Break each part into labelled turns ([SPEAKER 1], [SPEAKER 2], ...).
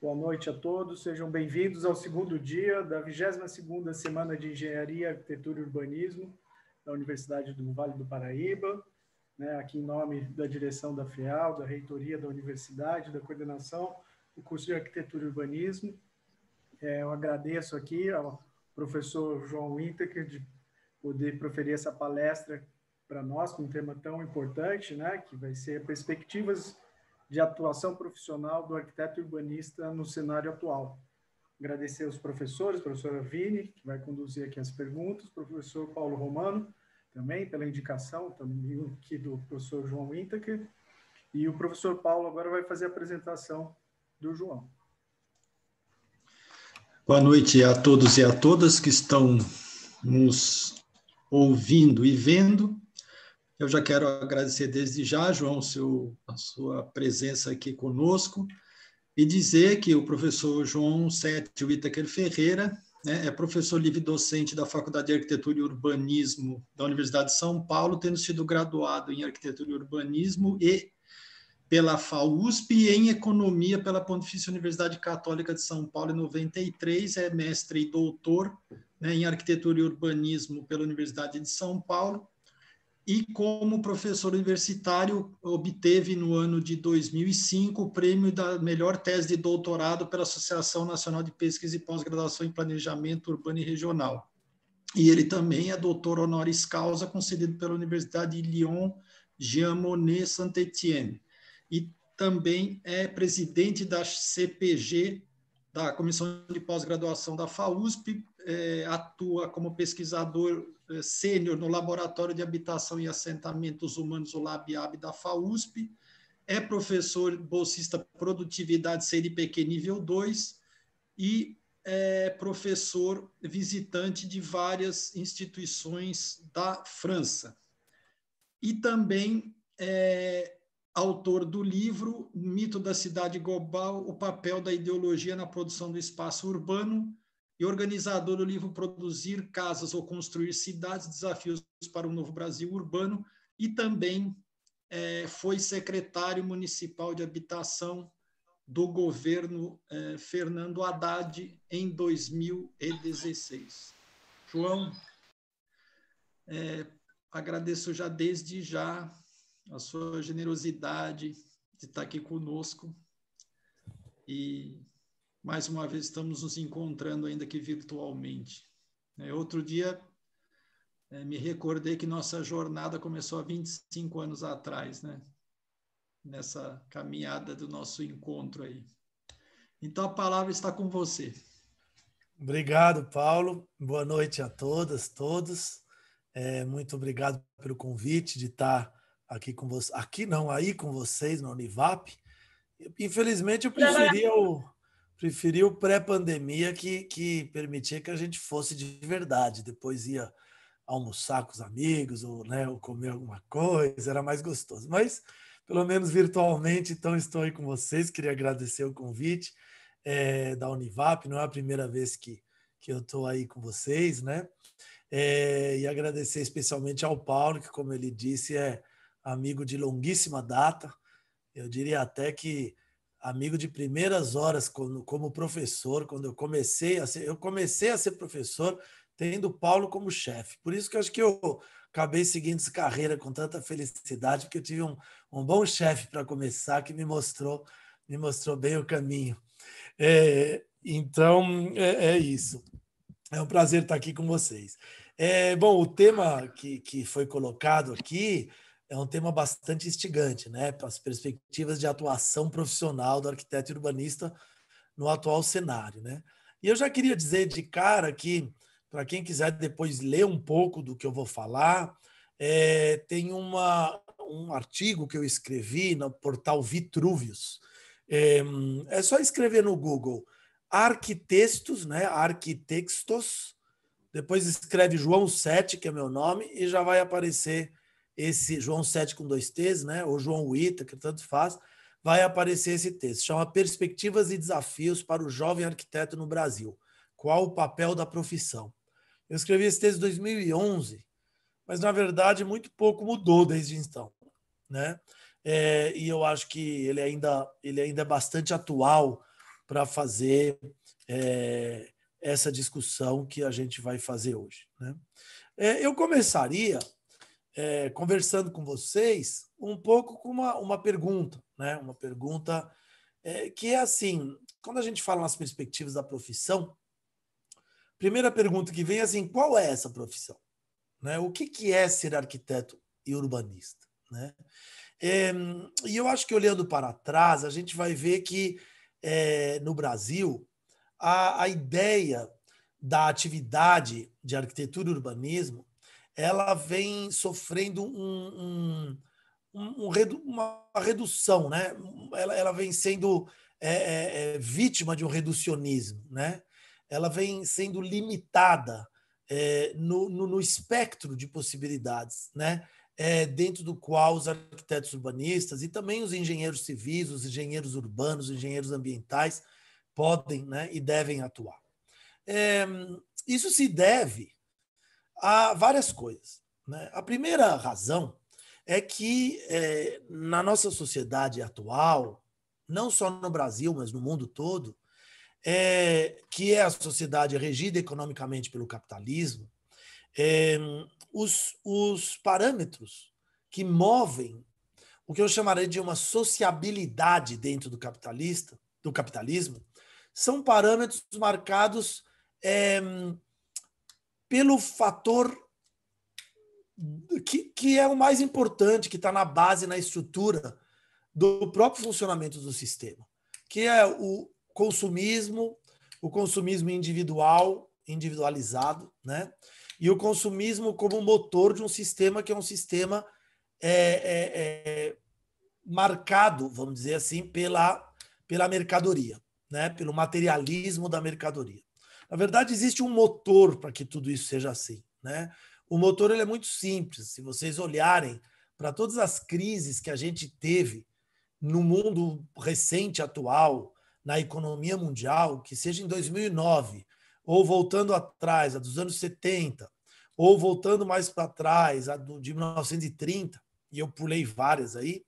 [SPEAKER 1] Boa noite a todos, sejam bem-vindos ao segundo dia da 22ª Semana de Engenharia, Arquitetura e Urbanismo da Universidade do Vale do Paraíba, aqui em nome da direção da FEAL, da reitoria da universidade, da coordenação do curso de Arquitetura e Urbanismo. Eu agradeço aqui ao professor João Winteker de poder proferir essa palestra para nós, com um tema tão importante, que vai ser perspectivas de atuação profissional do arquiteto urbanista no cenário atual. Agradecer aos professores, professora Vini, que vai conduzir aqui as perguntas, professor Paulo Romano, também pela indicação, também aqui do professor João Winteker, e o professor Paulo agora vai fazer a apresentação do João.
[SPEAKER 2] Boa noite a todos e a todas que estão nos ouvindo e vendo. Eu já quero agradecer desde já, João, a sua presença aqui conosco e dizer que o professor João Sete Winteker Ferreira é professor livre-docente da Faculdade de Arquitetura e Urbanismo da Universidade de São Paulo, tendo sido graduado em Arquitetura e Urbanismo e pela FAUSP e em Economia pela Pontifícia Universidade Católica de São Paulo em 93, é mestre e doutor em Arquitetura e Urbanismo pela Universidade de São Paulo, e como professor universitário obteve no ano de 2005 o prêmio da melhor tese de doutorado pela Associação Nacional de Pesquisa e Pós-Graduação em Planejamento Urbano e Regional. E ele também é doutor honoris causa concedido pela Universidade de Lyon, Jean Monnet Saint-Étienne. E também é presidente da CPG, da Comissão de Pós-Graduação da FAUSP, atua como pesquisador sênior no Laboratório de Habitação e Assentamentos Humanos, o LabHab da FAUSP, é professor bolsista Produtividade CNPq nível 2 e é professor visitante de várias instituições da França. E também é autor do livro Mito da Cidade Global, o papel da ideologia na produção do espaço urbano, e organizador do livro Produzir Casas ou Construir Cidades, Desafios para um Novo Brasil Urbano, e também foi secretário municipal de habitação do governo Fernando Haddad em 2016. João, agradeço já desde já a sua generosidade de estar aqui conosco e mais uma vez estamos nos encontrando ainda que virtualmente. Outro dia me recordei que nossa jornada começou há 25 anos atrás, nessa caminhada do nosso encontro aí. Então a palavra está com você.
[SPEAKER 3] Obrigado, Paulo. Boa noite a todas, todos. Muito obrigado pelo convite de estar aqui com vocês. Aqui não, aí com vocês na Univap. Infelizmente eu preferi o pré-pandemia que permitia que a gente fosse de verdade. Depois ia almoçar com os amigos ou comer alguma coisa, era mais gostoso. Mas, pelo menos virtualmente, então estou aí com vocês. Queria agradecer o convite da Univap. Não é a primeira vez que eu estou aí com vocês, e agradecer especialmente ao Paulo, que, como ele disse, é amigo de longuíssima data. Eu diria até que amigo de primeiras horas como professor, quando eu comecei a ser professor tendo o Paulo como chefe. Por isso que eu acho que eu acabei seguindo essa carreira com tanta felicidade, porque eu tive um bom chefe para começar, que me mostrou bem o caminho. Então, é isso. É um prazer estar aqui com vocês. Bom, o tema que foi colocado aqui é um tema bastante instigante, para as perspectivas de atuação profissional do arquiteto e urbanista no atual cenário, E eu já queria dizer de cara que, para quem quiser depois ler um pouco do que eu vou falar, tem um artigo que eu escrevi no portal Vitruvius. É só escrever no Google Arquitextos, Arquitextos, depois escreve João Sete, que é meu nome, e já vai aparecer esse João Sete com 2 T's, ou João Winteker, tanto faz, vai aparecer esse texto. Chama Perspectivas e Desafios para o Jovem Arquiteto no Brasil. Qual o papel da profissão? Eu escrevi esse texto em 2011, mas, na verdade, muito pouco mudou desde então, E eu acho que ele ainda é bastante atual para fazer essa discussão que a gente vai fazer hoje, né? Eu começaria conversando com vocês um pouco com uma pergunta, né? Uma pergunta que é assim, quando a gente fala nas perspectivas da profissão, a primeira pergunta que vem é assim, qual é essa profissão? Né? O que é ser arquiteto e urbanista? Né? E eu acho que olhando para trás, a gente vai ver que no Brasil a ideia da atividade de arquitetura e urbanismo ela vem sofrendo uma redução, né? Ela vem sendo vítima de um reducionismo, né? Ela vem sendo limitada no espectro de possibilidades, né? Dentro do qual os arquitetos urbanistas e também os engenheiros civis, os engenheiros urbanos, os engenheiros ambientais podem, né, e devem atuar. Isso se deve a várias coisas, né? A primeira razão é que na nossa sociedade atual, não só no Brasil, mas no mundo todo, que é a sociedade regida economicamente pelo capitalismo, os parâmetros que movem o que eu chamaria de uma sociabilidade dentro do capitalismo são parâmetros marcados pelo fator que é o mais importante, que está na base, na estrutura do próprio funcionamento do sistema, que é o consumismo individualizado, né? E o consumismo como motor de um sistema que é um sistema marcado, vamos dizer assim, pela mercadoria, né? Pelo materialismo da mercadoria. Na verdade, existe um motor para que tudo isso seja assim, né? O motor ele é muito simples. Se vocês olharem para todas as crises que a gente teve no mundo recente, atual, na economia mundial, que seja em 2009, ou voltando atrás, a dos anos 70, ou voltando mais para trás, a de 1930, e eu pulei várias aí,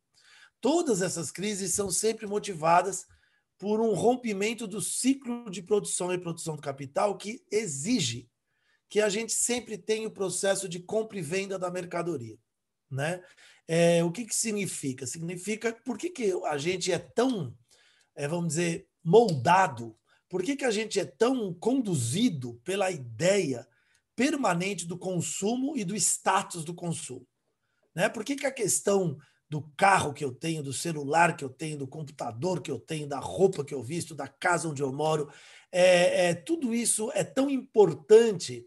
[SPEAKER 3] todas essas crises são sempre motivadas por um rompimento do ciclo de produção e produção do capital que exige que a gente sempre tenha o processo de compra e venda da mercadoria, né? O que significa? Significa por que a gente é tão, vamos dizer, moldado, por que a gente é tão conduzido pela ideia permanente do consumo e do status do consumo, né? Por que a questão do carro que eu tenho, do celular que eu tenho, do computador que eu tenho, da roupa que eu visto, da casa onde eu moro, tudo isso é tão importante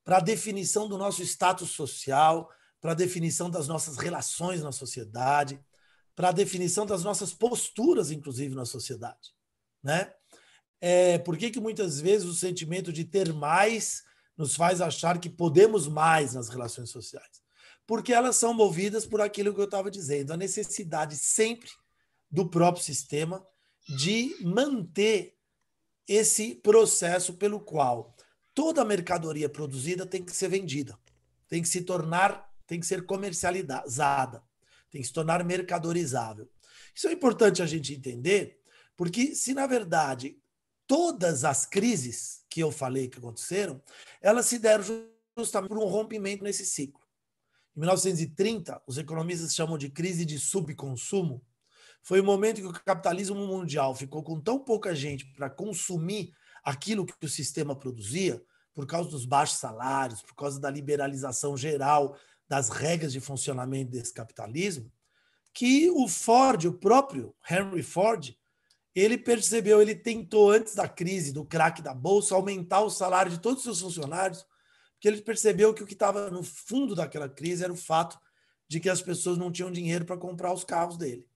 [SPEAKER 3] para a definição do nosso status social, para a definição das nossas relações na sociedade, para a definição das nossas posturas, inclusive, na sociedade, né? Por que muitas vezes o sentimento de ter mais nos faz achar que podemos mais nas relações sociais? Porque elas são movidas por aquilo que eu estava dizendo, a necessidade sempre do próprio sistema de manter esse processo pelo qual toda a mercadoria produzida tem que ser vendida, tem que ser comercializada, tem que se tornar mercadorizável. Isso é importante a gente entender, porque se, na verdade, todas as crises que eu falei que aconteceram, elas se deram justamente por um rompimento nesse ciclo. Em 1930, os economistas chamam de crise de subconsumo. Foi o momento que o capitalismo mundial ficou com tão pouca gente para consumir aquilo que o sistema produzia, por causa dos baixos salários, por causa da liberalização geral das regras de funcionamento desse capitalismo, que o Ford, o próprio Henry Ford, ele percebeu, ele tentou, antes da crise, do craque da Bolsa, aumentar o salário de todos os seus funcionários, porque ele percebeu que o que estava no fundo daquela crise era o fato de que as pessoas não tinham dinheiro para comprar os carros dele.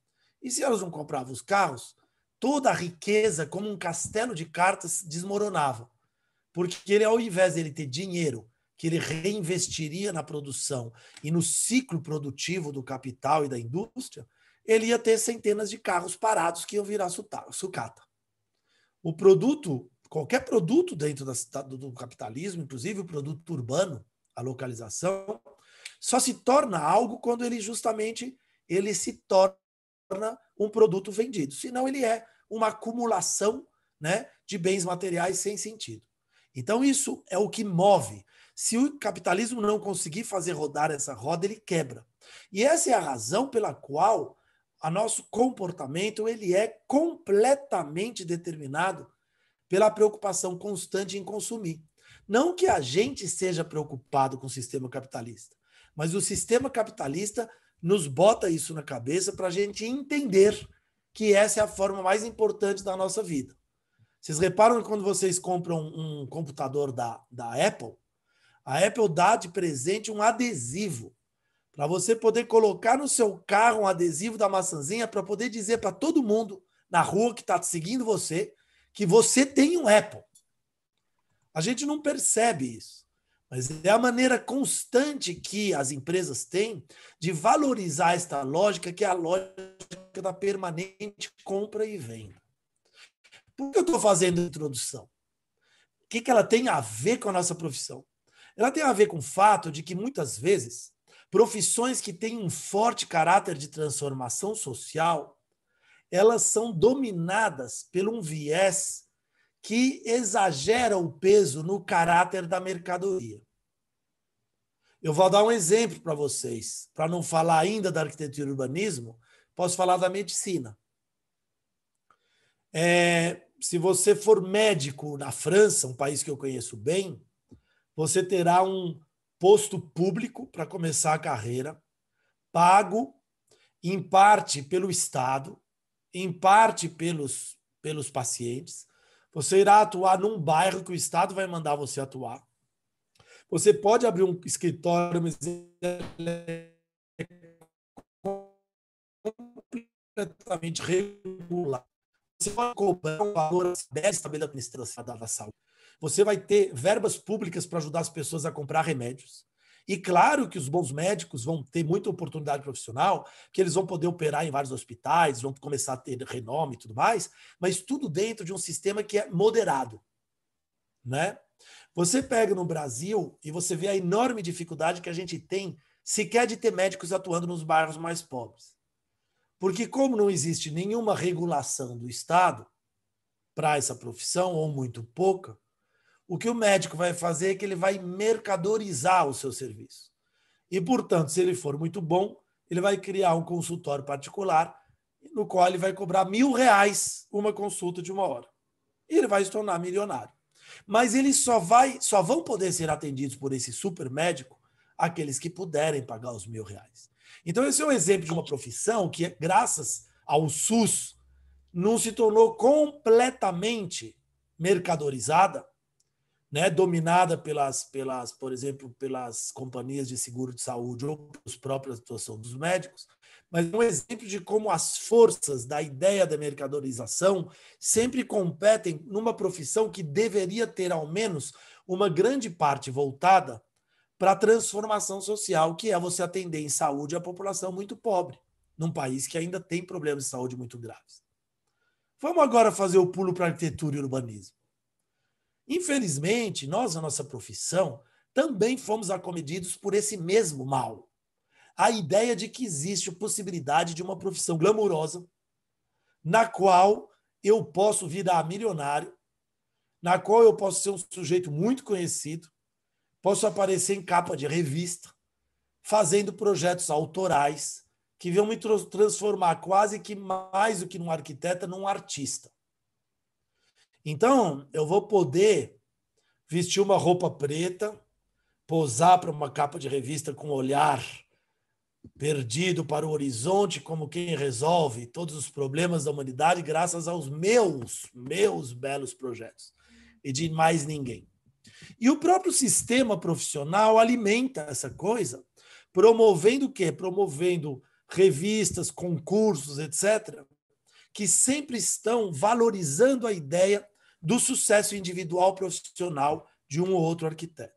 [SPEAKER 3] E se elas não compravam os carros, toda a riqueza, como um castelo de cartas, desmoronava. Porque ele, ao invés de ele ter dinheiro que ele reinvestiria na produção e no ciclo produtivo do capital e da indústria, ele ia ter centenas de carros parados que iam virar sucata. O produto, qualquer produto dentro do capitalismo, inclusive o produto urbano, a localização, só se torna algo quando ele justamente ele se torna um produto vendido. Senão ele é uma acumulação, né, de bens materiais sem sentido. Então, isso é o que move. Se o capitalismo não conseguir fazer rodar essa roda, ele quebra. E essa é a razão pela qual o nosso comportamento ele é completamente determinado pela preocupação constante em consumir. Não que a gente seja preocupado com o sistema capitalista, mas o sistema capitalista nos bota isso na cabeça para a gente entender que essa é a forma mais importante da nossa vida. Vocês reparam que quando vocês compram um computador da Apple, a Apple dá de presente um adesivo para você poder colocar no seu carro um adesivo da maçãzinha para poder dizer para todo mundo na rua que está seguindo você que você tem um Apple. A gente não percebe isso, mas é a maneira constante que as empresas têm de valorizar esta lógica, que é a lógica da permanente compra e venda. Por que eu estou fazendo a introdução? O que ela tem a ver com a nossa profissão? Ela tem a ver com o fato de que, muitas vezes, profissões que têm um forte caráter de transformação social, elas são dominadas por um viés que exagera o peso no caráter da mercadoria. Eu vou dar um exemplo para vocês. Para não falar ainda da arquitetura e urbanismo, posso falar da medicina. Se você for médico na França, um país que eu conheço bem, você terá um posto público para começar a carreira, pago em parte pelo Estado, em parte pelos pacientes. Você irá atuar num bairro que o Estado vai mandar você atuar. Você pode abrir um escritório, mas completamente regular. Você pode cobrar um valor estabelecido administração da saúde. Você vai ter verbas públicas para ajudar as pessoas a comprar remédios. E claro que os bons médicos vão ter muita oportunidade profissional, que eles vão poder operar em vários hospitais, vão começar a ter renome e tudo mais, mas tudo dentro de um sistema que é moderado, né? Você pega no Brasil e você vê a enorme dificuldade que a gente tem sequer de ter médicos atuando nos bairros mais pobres. Porque como não existe nenhuma regulação do Estado para essa profissão, ou muito pouca, o que o médico vai fazer é que ele vai mercadorizar o seu serviço. E, portanto, se ele for muito bom, ele vai criar um consultório particular no qual ele vai cobrar R$1.000 uma consulta de 1 hora. E ele vai se tornar milionário. Mas eles só vão poder ser atendidos por esse super médico aqueles que puderem pagar os R$1.000. Então, esse é um exemplo de uma profissão que, graças ao SUS, não se tornou completamente mercadorizada, né, dominada por exemplo, pelas companhias de seguro de saúde ou pelas próprias atuação dos médicos, mas é um exemplo de como as forças da ideia da mercadorização sempre competem numa profissão que deveria ter, ao menos, uma grande parte voltada para a transformação social, que é você atender em saúde a população muito pobre, num país que ainda tem problemas de saúde muito graves. Vamos agora fazer o pulo para a arquitetura e urbanismo. Infelizmente, nós, na nossa profissão, também fomos acometidos por esse mesmo mal. A ideia de que existe a possibilidade de uma profissão glamurosa, na qual eu posso virar milionário, na qual eu posso ser um sujeito muito conhecido, posso aparecer em capa de revista, fazendo projetos autorais que vão me transformar quase que mais do que num arquiteto, num artista. Então, eu vou poder vestir uma roupa preta, posar para uma capa de revista com um olhar perdido para o horizonte, como quem resolve todos os problemas da humanidade graças aos meus belos projetos e de mais ninguém. E o próprio sistema profissional alimenta essa coisa, promovendo o quê? Promovendo revistas, concursos, etc., que sempre estão valorizando a ideia do sucesso individual profissional de um ou outro arquiteto.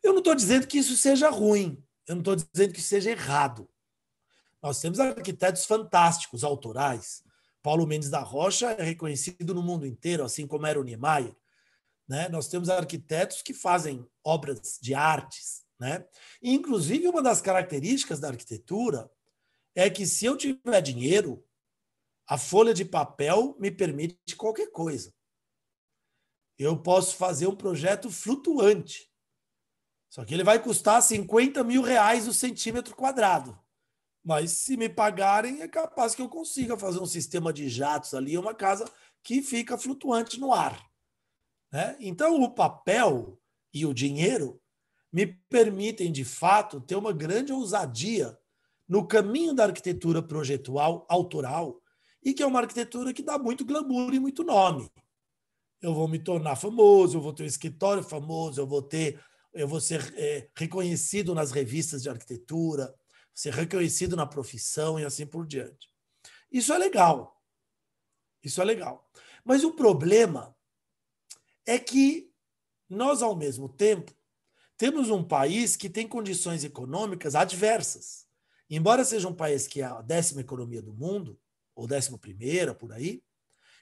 [SPEAKER 3] Eu não estou dizendo que isso seja ruim, eu não estou dizendo que isso seja errado. Nós temos arquitetos fantásticos, autorais. Paulo Mendes da Rocha é reconhecido no mundo inteiro, assim como era o Niemeyer. Né? Nós temos arquitetos que fazem obras de artes. Né? E, inclusive, uma das características da arquitetura é que, se eu tiver dinheiro, A folha de papel me permite qualquer coisa. Eu posso fazer um projeto flutuante. Só que ele vai custar R$50 mil o centímetro quadrado. Mas se me pagarem, é capaz que eu consiga fazer um sistema de jatos ali, uma casa que fica flutuante no ar. Né? Então, o papel e o dinheiro me permitem, de fato, ter uma grande ousadia no caminho da arquitetura projetual, autoral, e que é uma arquitetura que dá muito glamour e muito nome. Eu vou me tornar famoso, eu vou ter um escritório famoso, eu vou ser reconhecido nas revistas de arquitetura, ser reconhecido na profissão e assim por diante. Isso é legal. Isso é legal. Mas o problema é que nós, ao mesmo tempo, temos um país que tem condições econômicas adversas. Embora seja um país que é a 10ª economia do mundo, ou 11ª, por aí,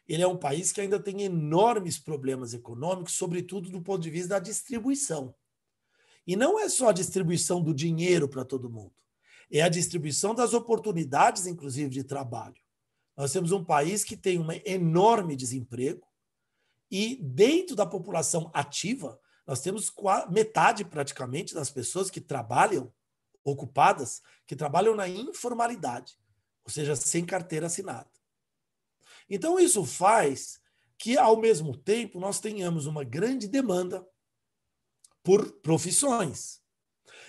[SPEAKER 3] ele é um país que ainda tem enormes problemas econômicos, sobretudo do ponto de vista da distribuição. E não é só a distribuição do dinheiro para todo mundo, é a distribuição das oportunidades, inclusive, de trabalho. Nós temos um país que tem um enorme desemprego e, dentro da população ativa, nós temos metade, praticamente, das pessoas que trabalham, ocupadas, que trabalham na informalidade, ou seja, sem carteira assinada. Então, isso faz que, ao mesmo tempo, nós tenhamos uma grande demanda por profissões.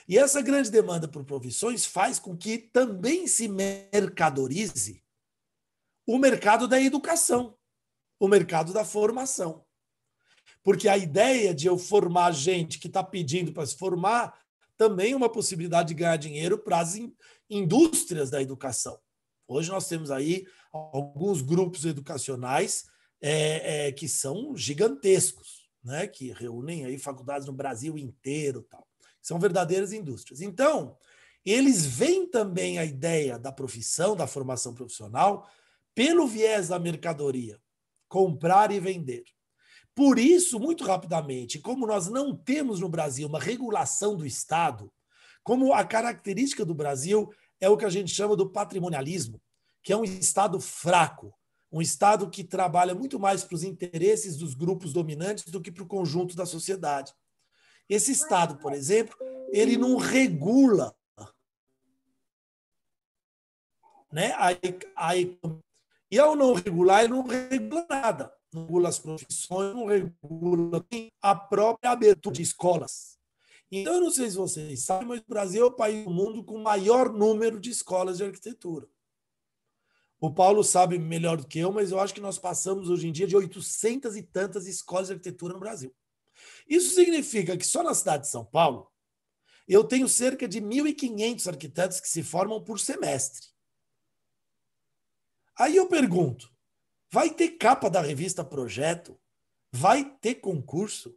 [SPEAKER 3] E essa grande demanda por profissões faz com que também se mercadorize o mercado da educação, o mercado da formação. Porque a ideia de eu formar gente que está pedindo para se formar também é uma possibilidade de ganhar dinheiro para as indústrias da educação. Hoje nós temos aí alguns grupos educacionais que são gigantescos, né? Que reúnem aí faculdades no Brasil inteiro, tal. São verdadeiras indústrias. Então, eles veem também a ideia da profissão, da formação profissional, pelo viés da mercadoria, comprar e vender. Por isso, muito rapidamente, como nós não temos no Brasil uma regulação do Estado, como a característica do Brasil é o que a gente chama do patrimonialismo, que é um Estado fraco, um Estado que trabalha muito mais para os interesses dos grupos dominantes do que para o conjunto da sociedade. Esse Estado, por exemplo, ele não regula, né, a economia. E ao não regular, ele não regula nada. Não regula as profissões, não regula a própria abertura de escolas. Então, eu não sei se vocês sabem, mas o Brasil é o país do mundo com o maior número de escolas de arquitetura. O Paulo sabe melhor do que eu, mas eu acho que nós passamos hoje em dia de 800 e tantas escolas de arquitetura no Brasil. Isso significa que só na cidade de São Paulo eu tenho cerca de 1.500 arquitetos que se formam por semestre. Aí eu pergunto, vai ter capa da revista Projeto? Vai ter concurso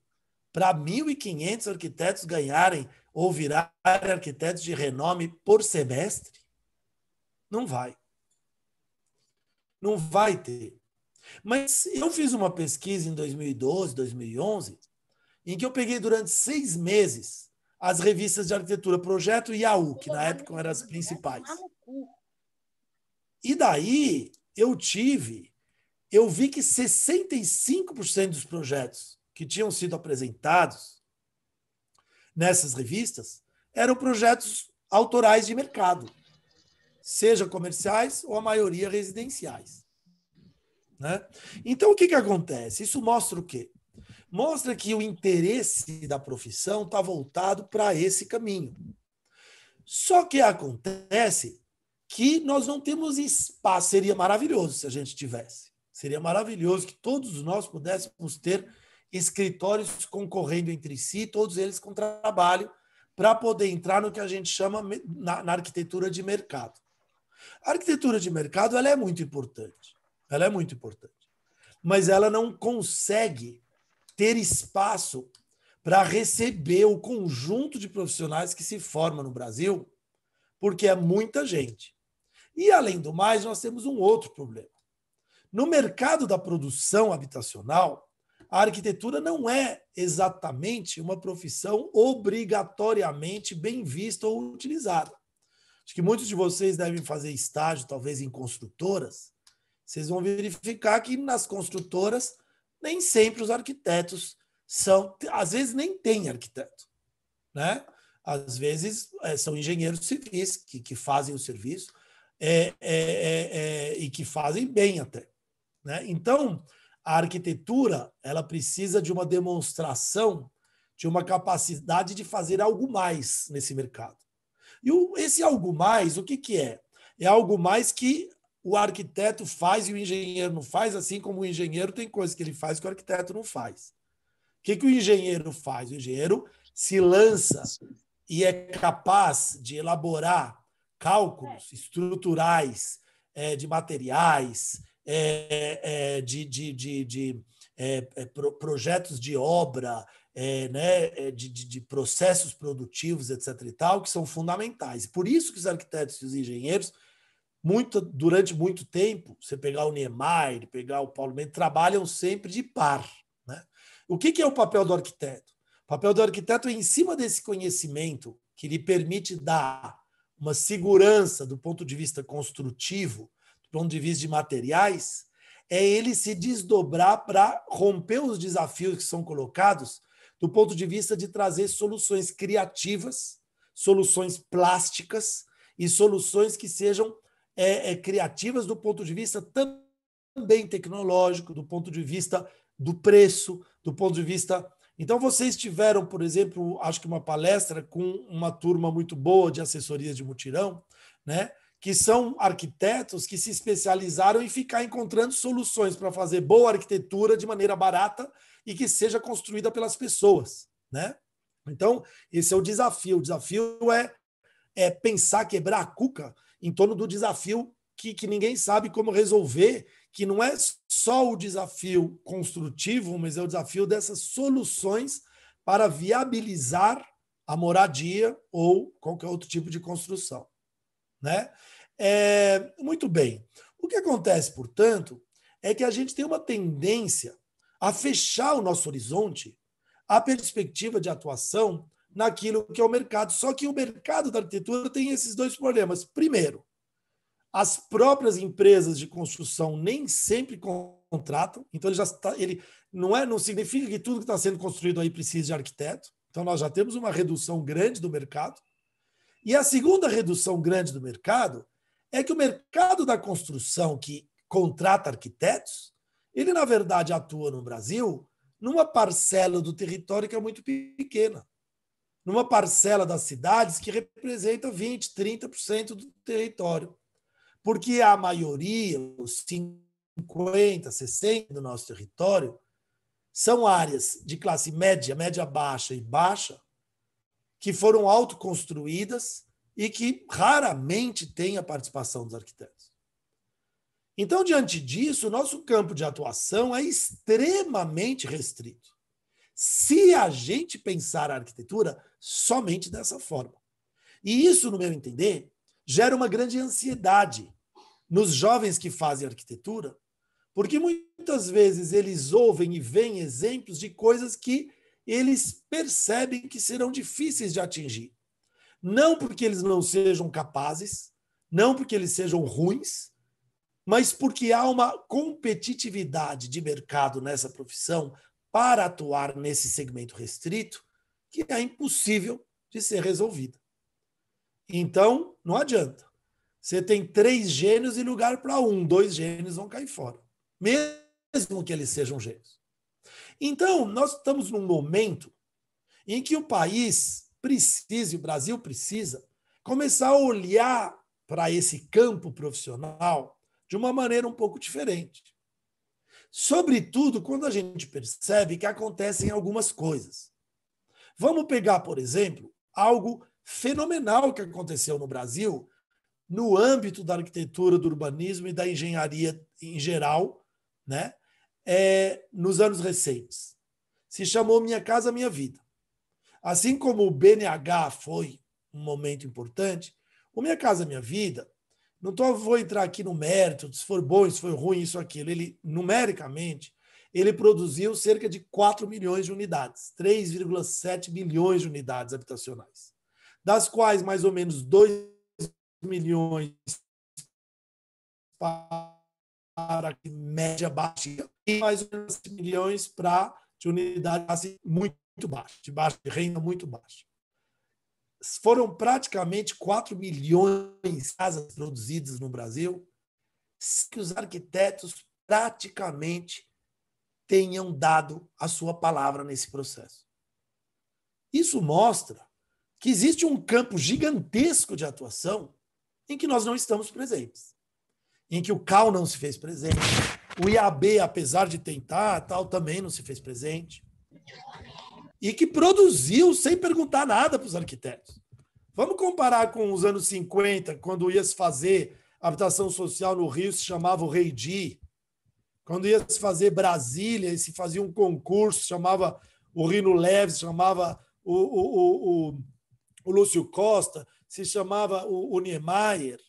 [SPEAKER 3] para 1.500 arquitetos ganharem ou virarem arquitetos de renome por semestre? Não vai. Não vai ter. Mas eu fiz uma pesquisa em 2012, 2011, em que eu peguei durante 6 meses as revistas de arquitetura Projeto e AU, que na época eram as principais. E daí eu vi que 65% dos projetos que tinham sido apresentados nessas revistas eram projetos autorais de mercado, seja comerciais ou a maioria residenciais. Né? Então, o que acontece? Isso mostra o quê? Mostra que o interesse da profissão está voltado para esse caminho. Só que acontece que nós não temos espaço. Seria maravilhoso se a gente tivesse. Seria maravilhoso que todos nós pudéssemos ter escritórios concorrendo entre si, todos eles com trabalho, para poder entrar no que a gente chama na arquitetura de mercado. A arquitetura de mercado ela é muito importante. Ela é muito importante. Mas ela não consegue ter espaço para receber o conjunto de profissionais que se forma no Brasil, porque é muita gente. E, além do mais, nós temos um outro problema. No mercado da produção habitacional, a arquitetura não é exatamente uma profissão obrigatoriamente bem vista ou utilizada. Acho que muitos de vocês devem fazer estágio, talvez, em construtoras, vocês vão verificar que nas construtoras nem sempre os arquitetos são, às vezes nem tem arquiteto, né? Às vezes são engenheiros civis que fazem o serviço e que fazem bem até, né? Então, a arquitetura ela precisa de uma demonstração de uma capacidade de fazer algo mais nesse mercado. E esse algo mais, o que é? É algo mais que o arquiteto faz e o engenheiro não faz, assim como o engenheiro tem coisas que ele faz que o arquiteto não faz. O que o engenheiro faz? O engenheiro se lança e é capaz de elaborar cálculos estruturais, de materiais, de projetos de obra, né, de processos produtivos, etc. e tal, que são fundamentais. Por isso que os arquitetos e os engenheiros, durante muito tempo, você pegar o Niemeyer, pegar o Paulo Mendes, trabalham sempre de par, né? O que é o papel do arquiteto? O papel do arquiteto é, em cima desse conhecimento que lhe permite dar uma segurança do ponto de vista construtivo, do ponto de vista de materiais, é ele se desdobrar para romper os desafios que são colocados do ponto de vista de trazer soluções criativas, soluções plásticas e soluções que sejam criativas do ponto de vista também tecnológico, do ponto de vista do preço, do ponto de vista... Então, vocês tiveram, por exemplo, acho que uma palestra com uma turma muito boa de assessorias de mutirão, né? Que são arquitetos que se especializaram em ficar encontrando soluções para fazer boa arquitetura de maneira barata e que seja construída pelas pessoas, né? Então, esse é o desafio. O desafio é pensar, quebrar a cuca em torno do desafio que ninguém sabe como resolver, que não é só o desafio construtivo, mas é o desafio dessas soluções para viabilizar a moradia ou qualquer outro tipo de construção, né? Muito bem. O que acontece, portanto, é que a gente tem uma tendência a fechar o nosso horizonte, a perspectiva de atuação naquilo que é o mercado. Só que o mercado da arquitetura tem esses dois problemas. Primeiro, as próprias empresas de construção nem sempre contratam, então ele não significa que tudo que está sendo construído aí precisa de arquiteto. Então nós já temos uma redução grande do mercado. E a segunda redução grande do mercado é que o mercado da construção que contrata arquitetos, ele na verdade atua no Brasil numa parcela do território que é muito pequena, numa parcela das cidades que representa 20%, 30% do território. Porque a maioria, os 50%, 60% do nosso território, são áreas de classe média, média baixa e baixa, que foram autoconstruídas e que raramente têm a participação dos arquitetos. Então, diante disso, o nosso campo de atuação é extremamente restrito. Se a gente pensar a arquitetura somente dessa forma. E isso, no meu entender, gera uma grande ansiedade nos jovens que fazem arquitetura, porque muitas vezes eles ouvem e veem exemplos de coisas que eles percebem que serão difíceis de atingir. Não porque eles não sejam capazes, não porque eles sejam ruins, mas porque há uma competitividade de mercado nessa profissão para atuar nesse segmento restrito que é impossível de ser resolvida. Então, não adianta. Você tem 3 gênios e lugar para 1, 2 gênios vão cair fora, mesmo que eles sejam gênios. Então, nós estamos num momento em que o país precisa, e o Brasil precisa, começar a olhar para esse campo profissional de uma maneira um pouco diferente. Sobretudo quando a gente percebe que acontecem algumas coisas. Vamos pegar, por exemplo, algo fenomenal que aconteceu no Brasil no âmbito da arquitetura, do urbanismo e da engenharia em geral, né? Nos anos recentes. Se chamou Minha Casa Minha Vida. Assim como o BNH foi um momento importante, o Minha Casa Minha Vida, vou entrar aqui no mérito, se for bom, se for ruim, isso, aquilo. Ele, numericamente, ele produziu cerca de 4 milhões de unidades, 3,7 milhões de unidades habitacionais, das quais mais ou menos 2 milhões para para a média baixa e mais ou menos 7 milhões para de unidade muito baixa, de baixa de renda muito baixa. Foram praticamente 4 milhões de casas produzidas no Brasil, que os arquitetos praticamente tenham dado a sua palavra nesse processo. Isso mostra que existe um campo gigantesco de atuação em que nós não estamos presentes, em que o CAL não se fez presente, o IAB, apesar de tentar, tal, também não se fez presente, e que produziu sem perguntar nada para os arquitetos. Vamos comparar com os anos 50, quando ia se fazer habitação social no Rio, se chamava o Rei Di. Quando ia se fazer Brasília, e se fazia um concurso, chamava o Rino Leves, chamava o Lúcio Costa, se chamava o Niemeyer.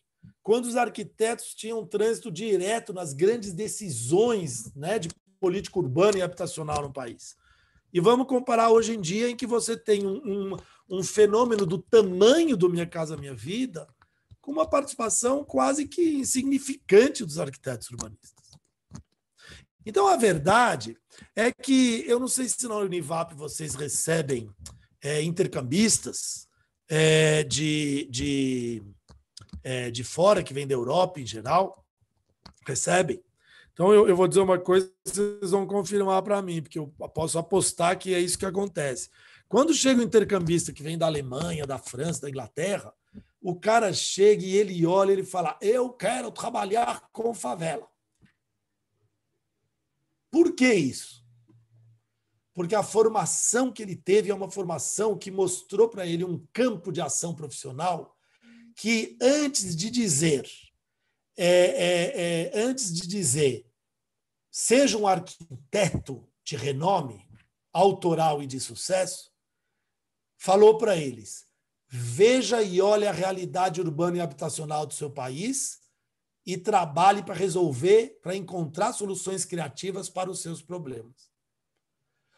[SPEAKER 3] Quando os arquitetos tinham trânsito direto nas grandes decisões, né, de política urbana e habitacional no país. E vamos comparar hoje em dia, em que você tem um fenômeno do tamanho do Minha Casa Minha Vida, com uma participação quase que insignificante dos arquitetos urbanistas. Então, a verdade é que, eu não sei se na Univap vocês recebem intercambistas de fora, que vem da Europa em geral, recebem. Então, eu vou dizer uma coisa, vocês vão confirmar para mim, porque eu posso apostar que é isso que acontece. Quando chega um intercambista que vem da Alemanha, da França, da Inglaterra, o cara chega e ele olha e ele fala: eu quero trabalhar com favela. Por que isso? Porque a formação que ele teve é uma formação que mostrou para ele um campo de ação profissional que, antes de dizer seja um arquiteto de renome, autoral e de sucesso, falou para eles: veja e olhe a realidade urbana e habitacional do seu país e trabalhe para resolver, para encontrar soluções criativas para os seus problemas.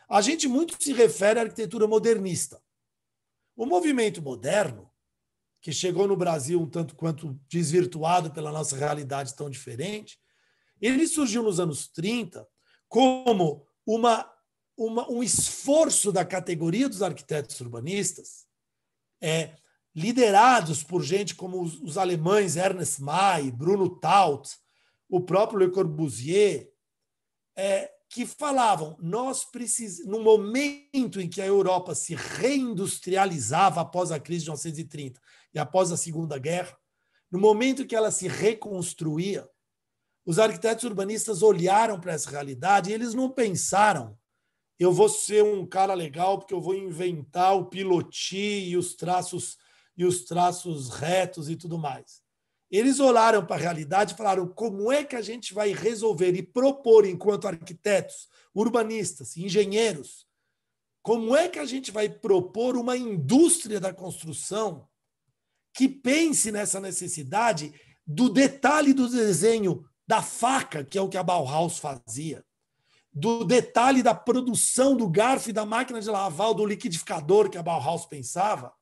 [SPEAKER 3] A gente muito se refere à arquitetura modernista. O movimento moderno, que chegou no Brasil um tanto quanto desvirtuado pela nossa realidade tão diferente, ele surgiu nos anos 30 como um esforço da categoria dos arquitetos urbanistas, liderados por gente como os alemães Ernest May, Bruno Taut, o próprio Le Corbusier, que falavam: nós precisamos, no momento em que a Europa se reindustrializava após a crise de 1930 e após a Segunda Guerra, no momento que ela se reconstruía, os arquitetos urbanistas olharam para essa realidade e eles não pensaram: eu vou ser um cara legal porque eu vou inventar o pilotis e os traços retos e tudo mais. Eles olharam para a realidade e falaram: como é que a gente vai resolver e propor, enquanto arquitetos, urbanistas, engenheiros, como é que a gente vai propor uma indústria da construção que pense nessa necessidade do detalhe do desenho da faca, que é o que a Bauhaus fazia, do detalhe da produção do garfo e da máquina de lavar, do liquidificador que a Bauhaus pensava,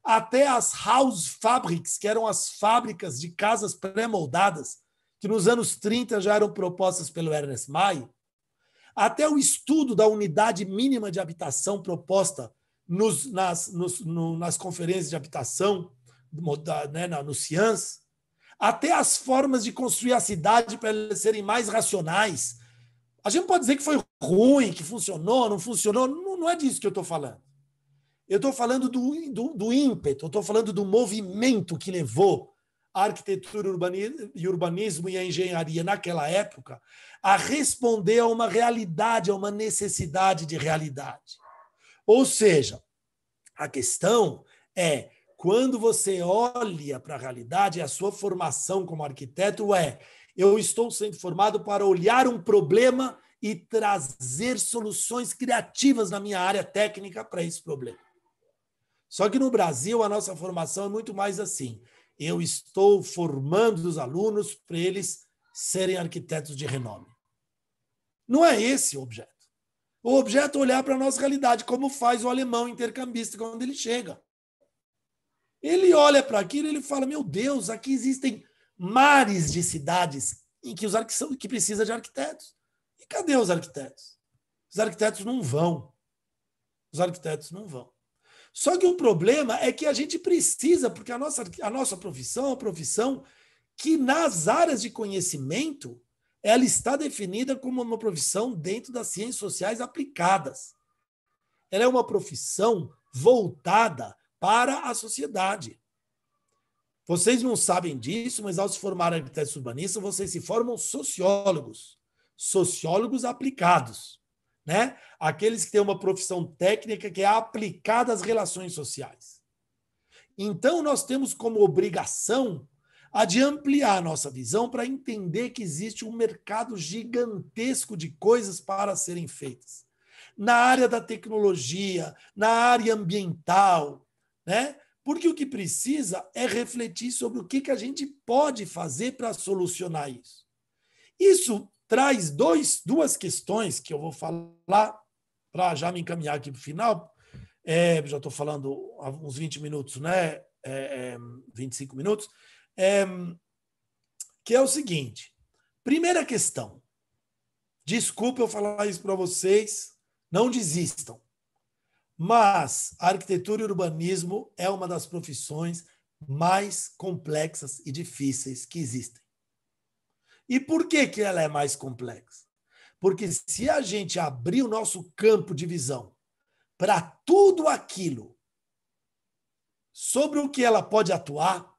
[SPEAKER 3] até as House Fabrics, que eram as fábricas de casas pré-moldadas, que nos anos 30 já eram propostas pelo Ernest May, até o estudo da unidade mínima de habitação proposta nas conferências de habitação, no CIANS, até as formas de construir a cidade para elas serem mais racionais. A gente pode dizer que foi ruim, que funcionou, não funcionou, não é disso que eu estou falando. Eu estou falando do ímpeto, eu estou falando do movimento que levou a arquitetura e urbanismo e a engenharia naquela época a responder a uma realidade, a uma necessidade de realidade. Ou seja, a questão é, quando você olha para a realidade, a sua formação como arquiteto eu estou sendo formado para olhar um problema e trazer soluções criativas na minha área técnica para esse problema. Só que no Brasil a nossa formação é muito mais assim: eu estou formando os alunos para eles serem arquitetos de renome. Não é esse o objeto. O objeto é olhar para a nossa realidade, como faz o alemão intercambista quando ele chega. Ele olha para aquilo e ele fala: meu Deus, aqui existem mares de cidades em que precisa de arquitetos. E cadê os arquitetos? Os arquitetos não vão. Os arquitetos não vão. Só que o problema é que a gente precisa, porque a nossa profissão é uma profissão que, nas áreas de conhecimento, ela está definida como uma profissão dentro das ciências sociais aplicadas. Ela é uma profissão voltada para a sociedade. Vocês não sabem disso, mas ao se formar arquitetos urbanistas, vocês se formam sociólogos aplicados, né? Aqueles que têm uma profissão técnica que é aplicada às relações sociais. Então, nós temos como obrigação a de ampliar a nossa visão para entender que existe um mercado gigantesco de coisas para serem feitas. Na área da tecnologia, na área ambiental, né? Porque o que precisa é refletir sobre o que a gente pode fazer para solucionar isso. Isso traz duas questões que eu vou falar para já me encaminhar aqui para o final. Já estou falando há uns 20 minutos, né? 25 minutos. Que é o seguinte. Primeira questão. Desculpa eu falar isso para vocês. Não desistam. Mas a arquitetura e o urbanismo é uma das profissões mais complexas e difíceis que existem. E por que ela é mais complexa? Porque se a gente abrir o nosso campo de visão para tudo aquilo sobre o que ela pode atuar,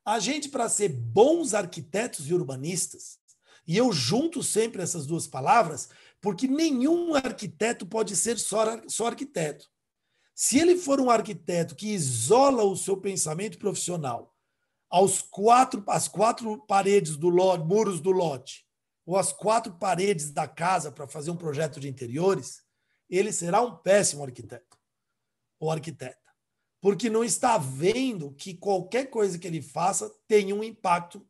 [SPEAKER 3] a gente, para ser bons arquitetos e urbanistas, e eu junto sempre essas duas palavras, porque nenhum arquiteto pode ser só arquiteto. Se ele for um arquiteto que isola o seu pensamento profissional às quatro paredes do lote, muros do lote, ou às 4 paredes da casa para fazer um projeto de interiores, ele será um péssimo arquiteto ou arquiteta, porque não está vendo que qualquer coisa que ele faça tem um impacto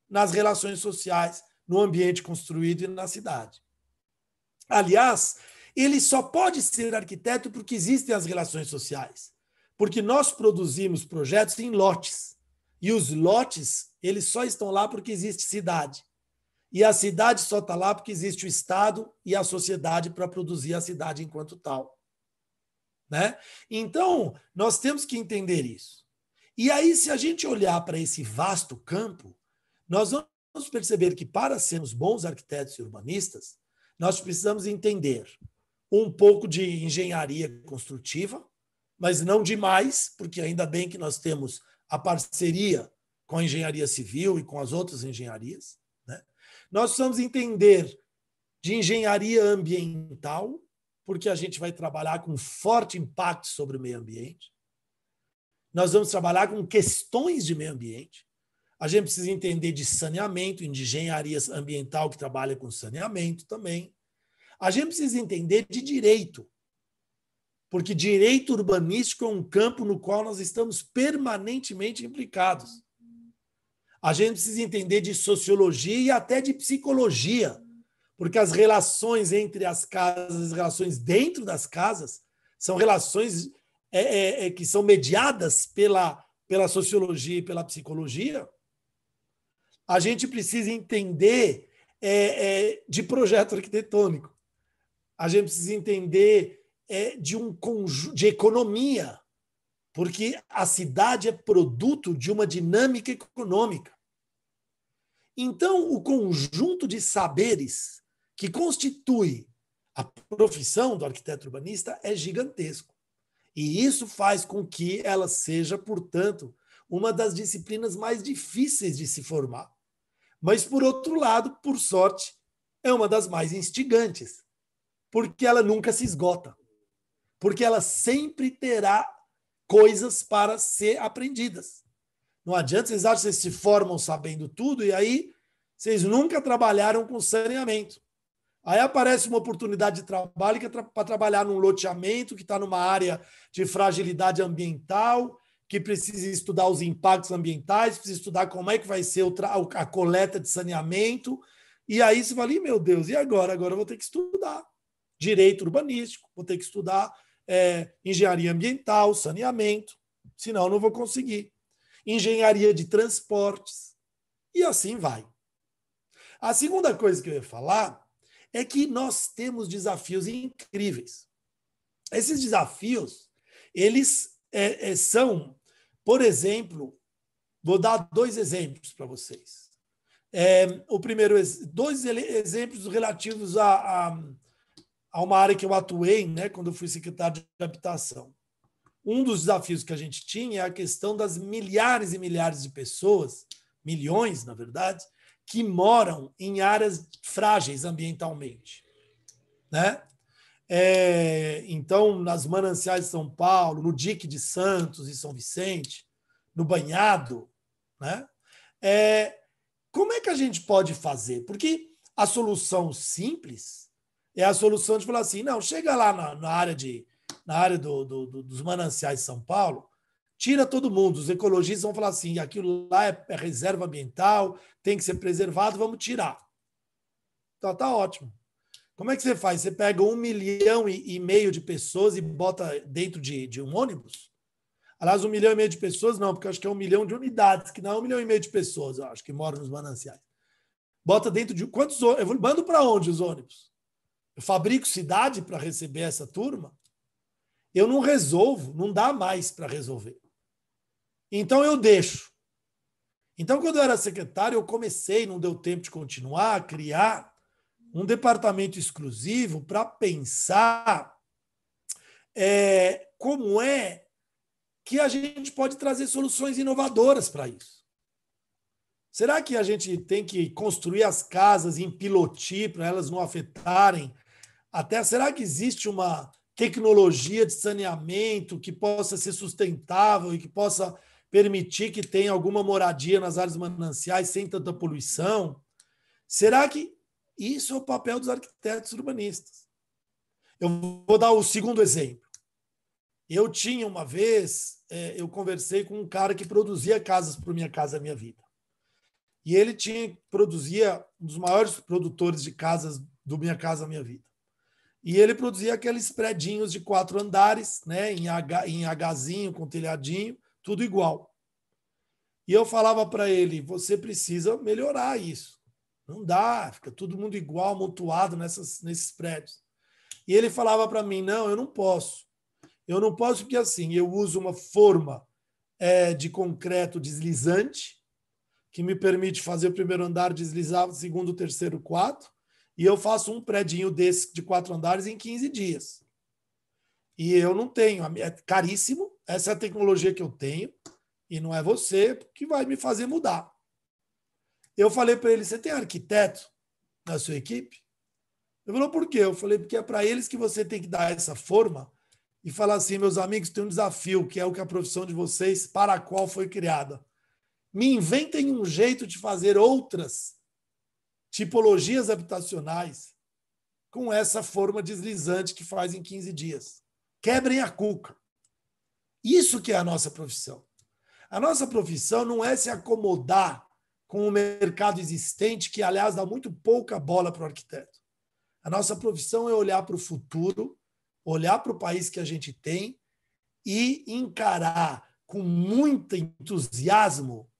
[SPEAKER 3] nas relações sociais, no ambiente construído e na cidade. Aliás, ele só pode ser arquiteto porque existem as relações sociais, porque nós produzimos projetos em lotes, e os lotes eles só estão lá porque existe cidade. E a cidade só está lá porque existe o Estado e a sociedade para produzir a cidade enquanto tal. Né? Então, nós temos que entender isso. E aí, se a gente olhar para esse vasto campo, nós vamos perceber que, para sermos bons arquitetos e urbanistas, nós precisamos entender um pouco de engenharia construtiva, mas não demais, porque ainda bem que nós temos a parceria com a engenharia civil e com as outras engenharias. Né? Nós precisamos entender de engenharia ambiental, porque a gente vai trabalhar com forte impacto sobre o meio ambiente. Nós vamos trabalhar com questões de meio ambiente. A gente precisa entender de saneamento, de engenharia ambiental que trabalha com saneamento também. A gente precisa entender de direito, porque direito urbanístico é um campo no qual nós estamos permanentemente implicados. A gente precisa entender de sociologia e até de psicologia, porque as relações entre as casas, as relações dentro das casas, são relações que são mediadas pela sociologia e pela psicologia. A gente precisa entender de projeto arquitetônico. A gente precisa entender de um conjunto de economia, porque a cidade é produto de uma dinâmica econômica. Então, o conjunto de saberes que constitui a profissão do arquiteto urbanista é gigantesco. E isso faz com que ela seja, portanto, uma das disciplinas mais difíceis de se formar. Mas, por outro lado, por sorte, é uma das mais instigantes, porque ela nunca se esgota, porque ela sempre terá coisas para ser aprendidas. Não adianta, vocês acham que vocês se formam sabendo tudo e aí vocês nunca trabalharam com saneamento. Aí aparece uma oportunidade de trabalho que é para trabalhar num loteamento que está numa área de fragilidade ambiental, que precisa estudar os impactos ambientais, precisa estudar como é que vai ser a coleta de saneamento. E aí você fala, meu Deus, e agora? Agora eu vou ter que estudar direito urbanístico, vou ter que estudar engenharia ambiental, saneamento, senão eu não vou conseguir. Engenharia de transportes, e assim vai. A segunda coisa que eu ia falar é que nós temos desafios incríveis. Esses desafios, eles são, por exemplo, vou dar 2 exemplos para vocês. O primeiro, 2 exemplos relativos a uma área que eu atuei, né, quando eu fui secretário de habitação. Um dos desafios que a gente tinha é a questão das milhares e milhares de pessoas, milhões, na verdade, que moram em áreas frágeis ambientalmente, né? Então, nas mananciais de São Paulo, no dique de Santos e São Vicente, no Banhado, né? Como é que a gente pode fazer? Porque a solução simples é a solução de falar assim, não, chega lá na área dos mananciais de São Paulo, tira todo mundo, os ecologistas vão falar assim, aquilo lá é reserva ambiental, tem que ser preservado, vamos tirar. Então, tá ótimo. Como é que você faz? Você pega 1,5 milhão de pessoas e bota dentro de um ônibus? Aliás, 1,5 milhão de pessoas não, porque eu acho que é 1 milhão de unidades, que não é 1,5 milhão de pessoas, eu acho, que moram nos mananciais. Bota dentro de... Quantos ônibus? Eu mando para onde os ônibus? Eu fabrico cidade para receber essa turma? Eu não resolvo, não dá mais para resolver. Então, eu deixo. Então, quando eu era secretário, eu comecei, não deu tempo de continuar, a criar um departamento exclusivo para pensar como é que a gente pode trazer soluções inovadoras para isso. Será que a gente tem que construir as casas em pilotis para elas não afetarem? Será que existe uma tecnologia de saneamento que possa ser sustentável e que possa permitir que tenha alguma moradia nas áreas mananciais sem tanta poluição? Será que isso é o papel dos arquitetos urbanistas? Eu vou dar o segundo exemplo. Eu tinha uma vez, eu conversei com um cara que produzia casas para Minha Casa Minha Vida. E ele produzia um dos maiores produtores de casas do Minha Casa Minha Vida. E ele produzia aqueles predinhos de 4 andares, né, em Hzinho, com telhadinho, tudo igual. E eu falava para ele, você precisa melhorar isso. Não dá, fica todo mundo igual, amontoado nesses prédios. E ele falava para mim, não, eu não posso. Eu não posso porque assim, eu uso uma forma de concreto deslizante, que me permite fazer o primeiro andar deslizar, o segundo, o terceiro, o quarto, e eu faço um predinho desse de 4 andares em 15 dias. E eu não tenho, é caríssimo, essa é a tecnologia que eu tenho, e não é você que vai me fazer mudar. Eu falei para ele, você tem arquiteto na sua equipe? Ele falou, por quê? Eu falei, porque é para eles que você tem que dar essa forma e falar assim, meus amigos, tem um desafio, que é o que a profissão de vocês, para a qual foi criada. Me inventem um jeito de fazer outras tipologias habitacionais com essa forma deslizante que faz em 15 dias. Quebrem a cuca. Isso que é a nossa profissão. A nossa profissão não é se acomodar com o mercado existente, que, aliás, dá muito pouca bola para o arquiteto. A nossa profissão é olhar para o futuro, olhar para o país que a gente tem e encarar com muito entusiasmo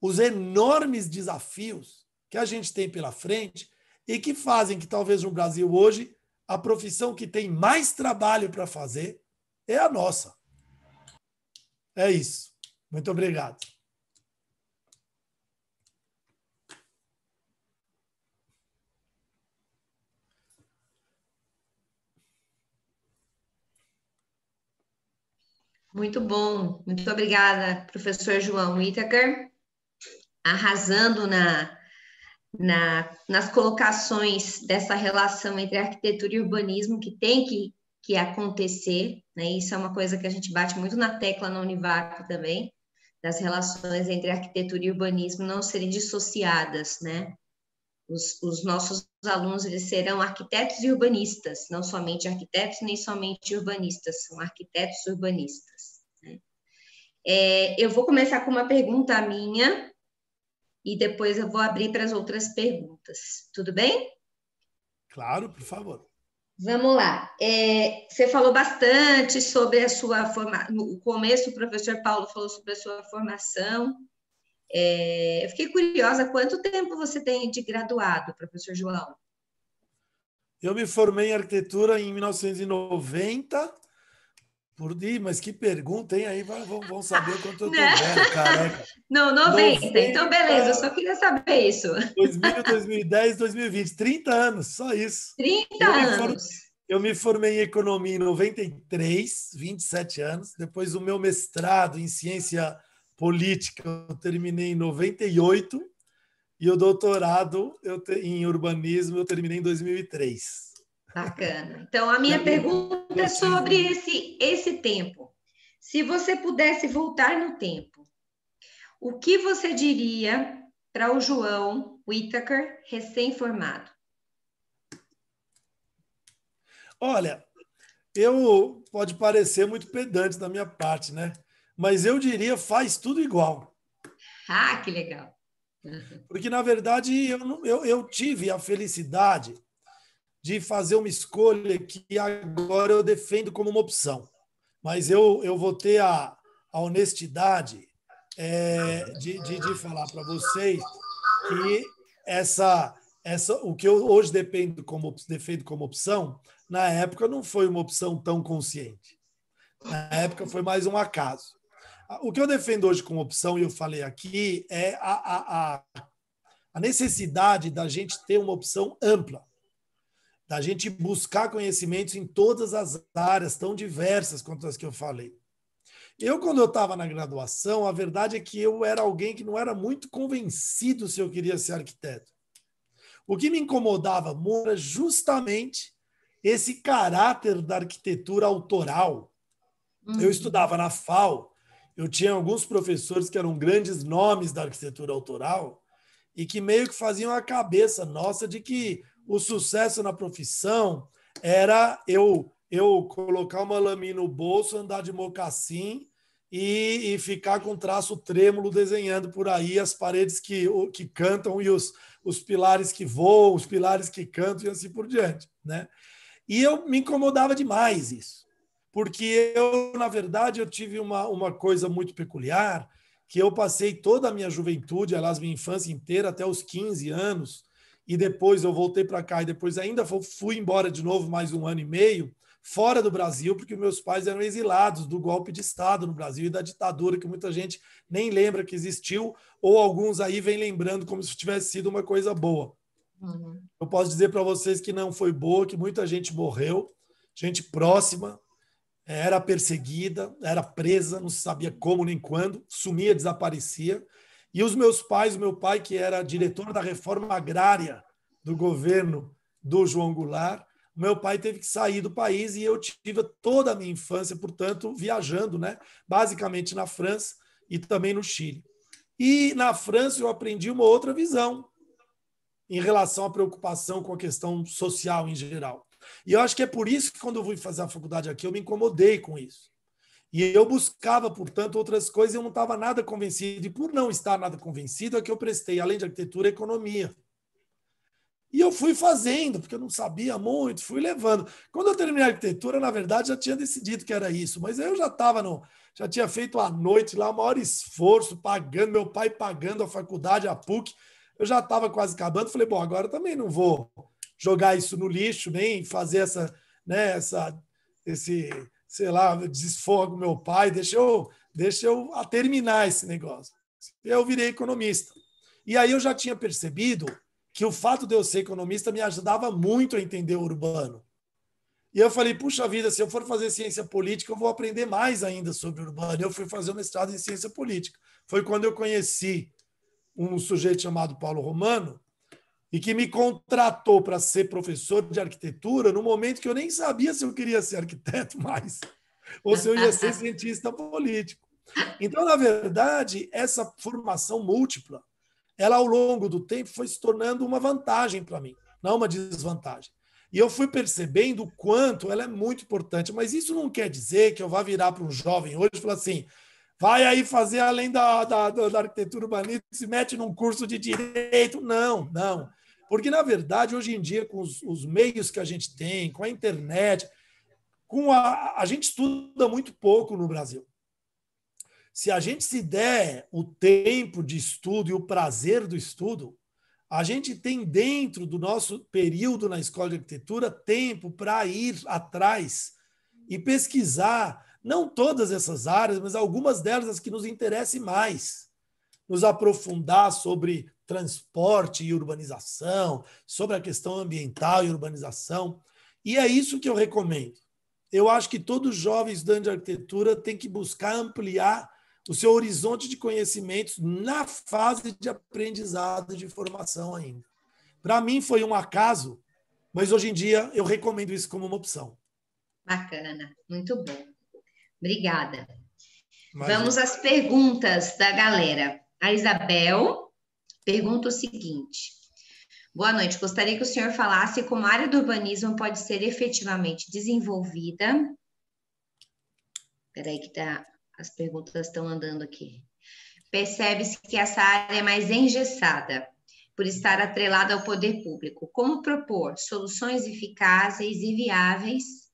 [SPEAKER 3] os enormes desafios que a gente tem pela frente e que fazem que, talvez, no Brasil hoje, a profissão que tem mais trabalho para fazer é a nossa. É isso. Muito obrigado.
[SPEAKER 4] Muito bom. Muito obrigada, professor João Whittaker, arrasando nas colocações dessa relação entre arquitetura e urbanismo que tem que acontecer, né? Isso é uma coisa que a gente bate muito na tecla na Univap também, das relações entre arquitetura e urbanismo não serem dissociadas, né? Os nossos alunos, eles serão arquitetos e urbanistas, não somente arquitetos, nem somente urbanistas, são arquitetos urbanistas, né? Eu vou começar com uma pergunta minha e depois eu vou abrir para as outras perguntas. Tudo bem?
[SPEAKER 3] Claro, por favor.
[SPEAKER 4] Vamos lá. Você falou bastante sobre a sua formação. No começo, o professor Paulo falou sobre a sua formação. Eu fiquei curiosa, quanto tempo você tem de graduado, professor João?
[SPEAKER 3] Eu me formei em arquitetura em 1990. Mas que pergunta, hein? Aí vão saber o quanto eu tô velho, careca.
[SPEAKER 4] Não, 90. Então, beleza, eu
[SPEAKER 3] 90,
[SPEAKER 4] só queria saber isso.
[SPEAKER 3] 2000, 2010, 2020. 30 anos, só isso.
[SPEAKER 4] 30 anos.
[SPEAKER 3] Eu me formei em economia em 93, 27 anos. Depois o meu mestrado em ciência política eu terminei em 98 e o doutorado em urbanismo eu terminei em 2003.
[SPEAKER 4] Bacana. Então, a minha pergunta é sobre esse tempo. Se você pudesse voltar no tempo, o que você diria para o João Whittaker, recém-formado?
[SPEAKER 3] Olha, pode parecer muito pedante da minha parte, né? Mas eu diria, faz tudo igual.
[SPEAKER 4] Ah, que legal.
[SPEAKER 3] Porque, na verdade, eu tive a felicidade de fazer uma escolha que agora eu defendo como uma opção. Mas eu vou ter a honestidade de falar para vocês que o que eu hoje defendo como opção, na época não foi uma opção tão consciente. Na época foi mais um acaso. O que eu defendo hoje como opção, e eu falei aqui, é a necessidade da gente ter uma opção ampla, da gente buscar conhecimentos em todas as áreas tão diversas quanto as que eu falei. Quando eu estava na graduação, a verdade é que eu era alguém que não era muito convencido se eu queria ser arquiteto. O que me incomodava muito era justamente esse caráter da arquitetura autoral. Eu estudava na FAU, eu tinha alguns professores que eram grandes nomes da arquitetura autoral e que meio que faziam a cabeça nossa de que o sucesso na profissão era eu colocar uma lâmina no bolso, andar de mocassim e ficar com traço trêmulo desenhando por aí as paredes que cantam e os pilares que voam, os pilares que cantam e assim por diante, né? E eu me incomodava demais isso, porque na verdade, eu tive uma coisa muito peculiar, que eu passei toda a minha juventude, aliás, minha infância inteira, até os 15 anos, e depois eu voltei para cá, e depois ainda fui embora de novo mais 1 ano e meio, fora do Brasil, porque meus pais eram exilados do golpe de Estado no Brasil e da ditadura, que muita gente nem lembra que existiu, ou alguns aí vêm lembrando como se tivesse sido uma coisa boa. Eu posso dizer para vocês que não foi boa, que muita gente morreu, gente próxima, era perseguida, era presa, não se sabia como nem quando, sumia, desaparecia. E os meus pais, o meu pai, que era diretor da reforma agrária do governo do João Goulart, o meu pai teve que sair do país e eu tive toda a minha infância, portanto, viajando, né? Basicamente na França e também no Chile. E na França eu aprendi uma outra visão em relação à preocupação com a questão social em geral. E eu acho que é por isso que, quando eu fui fazer a faculdade aqui, eu me incomodei com isso. E eu buscava, portanto, outras coisas e eu não estava nada convencido. E por não estar nada convencido, é que eu prestei, além de arquitetura, economia. E eu fui fazendo, porque eu não sabia muito, fui levando. Quando eu terminei a arquitetura, na verdade, já tinha decidido que era isso. Mas eu já tinha feito à noite lá, o maior esforço, pagando, meu pai pagando a faculdade, a PUC. Eu já estava quase acabando. Falei, bom, agora também não vou jogar isso no lixo, nem fazer esse, sei lá, desfogo meu pai, deixa eu terminar esse negócio. Eu virei economista. E aí eu já tinha percebido que o fato de eu ser economista me ajudava muito a entender o urbano. E eu falei, puxa vida, se eu for fazer ciência política, eu vou aprender mais ainda sobre o urbano. Eu fui fazer o mestrado em ciência política. Foi quando eu conheci um sujeito chamado Paulo Romano, e que me contratou para ser professor de arquitetura no momento que eu nem sabia se eu queria ser arquiteto mais, ou se eu ia ser cientista político. Então, na verdade, essa formação múltipla, ela ao longo do tempo foi se tornando uma vantagem para mim, não uma desvantagem. E eu fui percebendo o quanto ela é muito importante, mas isso não quer dizer que eu vá virar para um jovem hoje e falar assim, vai aí fazer além da arquitetura urbanística, se mete num curso de direito. Não. Porque, na verdade, hoje em dia, com os meios que a gente tem, com a internet, a gente estuda muito pouco no Brasil. Se a gente se der o tempo de estudo e o prazer do estudo, a gente tem dentro do nosso período na escola de arquitetura tempo para ir atrás e pesquisar, não todas essas áreas, mas algumas delas as que nos interessem mais. Nos aprofundar sobre transporte e urbanização, sobre a questão ambiental e urbanização. E é isso que eu recomendo. Eu acho que todo jovem estudante de arquitetura tem que buscar ampliar o seu horizonte de conhecimentos na fase de aprendizado e de formação ainda. Para mim foi um acaso, mas hoje em dia eu recomendo isso como uma opção.
[SPEAKER 4] Bacana, muito bom. Obrigada.
[SPEAKER 3] Imagina.
[SPEAKER 4] Vamos às perguntas da galera. A Isabel pergunta o seguinte: boa noite, gostaria que o senhor falasse como a área do urbanismo pode ser efetivamente desenvolvida. Espera aí que as perguntas estão andando aqui. Percebe-se que essa área é mais engessada, por estar atrelada ao poder público. Como propor soluções eficazes e viáveis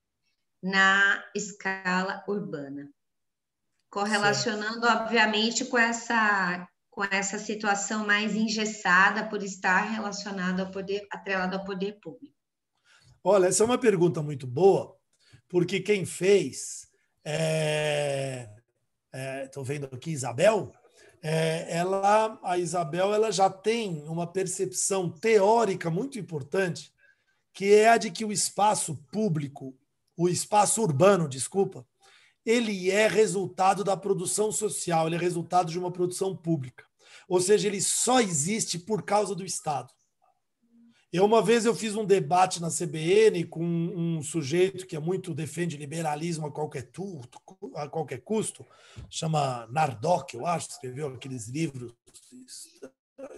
[SPEAKER 4] na escala urbana? Correlacionando, obviamente, com essa situação mais engessada por estar relacionada ao poder, atrelada ao poder público.
[SPEAKER 3] Olha, essa é uma pergunta muito boa, porque quem fez, estou vendo aqui Isabel, a Isabel ela já tem uma percepção teórica muito importante, que é a de que o espaço público, o espaço urbano, desculpa, ele é resultado da produção social, ele é resultado de uma produção pública. Ou seja, ele só existe por causa do Estado. Uma vez eu fiz um debate na CBN com um sujeito que defende liberalismo a qualquer custo, chama Nardoc, eu acho, escreveu aqueles livros,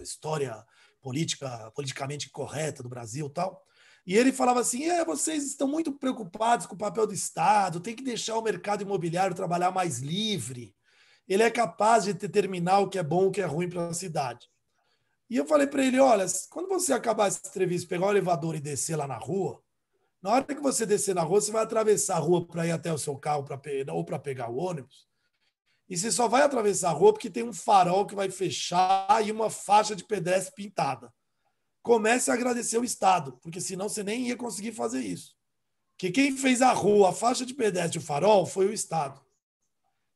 [SPEAKER 3] história politicamente correta do Brasil e tal. E ele falava assim, vocês estão muito preocupados com o papel do Estado, tem que deixar o mercado imobiliário trabalhar mais livre. Ele é capaz de determinar o que é bom e o que é ruim para a cidade. E eu falei para ele, olha, quando você acabar essa entrevista, pegar o elevador e descer lá na rua, na hora que você descer na rua, você vai atravessar a rua para ir até o seu carro ou para pegar o ônibus. E você só vai atravessar a rua porque tem um farol que vai fechar e uma faixa de pedestre pintada. Comece a agradecer o Estado, porque senão você nem ia conseguir fazer isso. Porque quem fez a rua, a faixa de pedestre e o farol foi o Estado.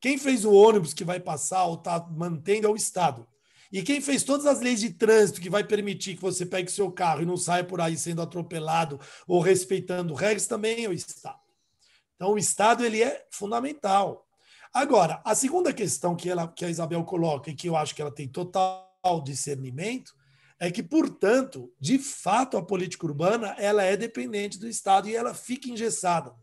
[SPEAKER 3] Quem fez o ônibus que vai passar ou está mantendo é o Estado. E quem fez todas as leis de trânsito que vai permitir que você pegue seu carro e não saia por aí sendo atropelado ou respeitando regras também é o Estado. Então, o Estado ele é fundamental. Agora, a segunda questão que a Isabel coloca e que eu acho que ela tem total discernimento é que, portanto, de fato, a política urbana ela é dependente do Estado e ela fica engessada.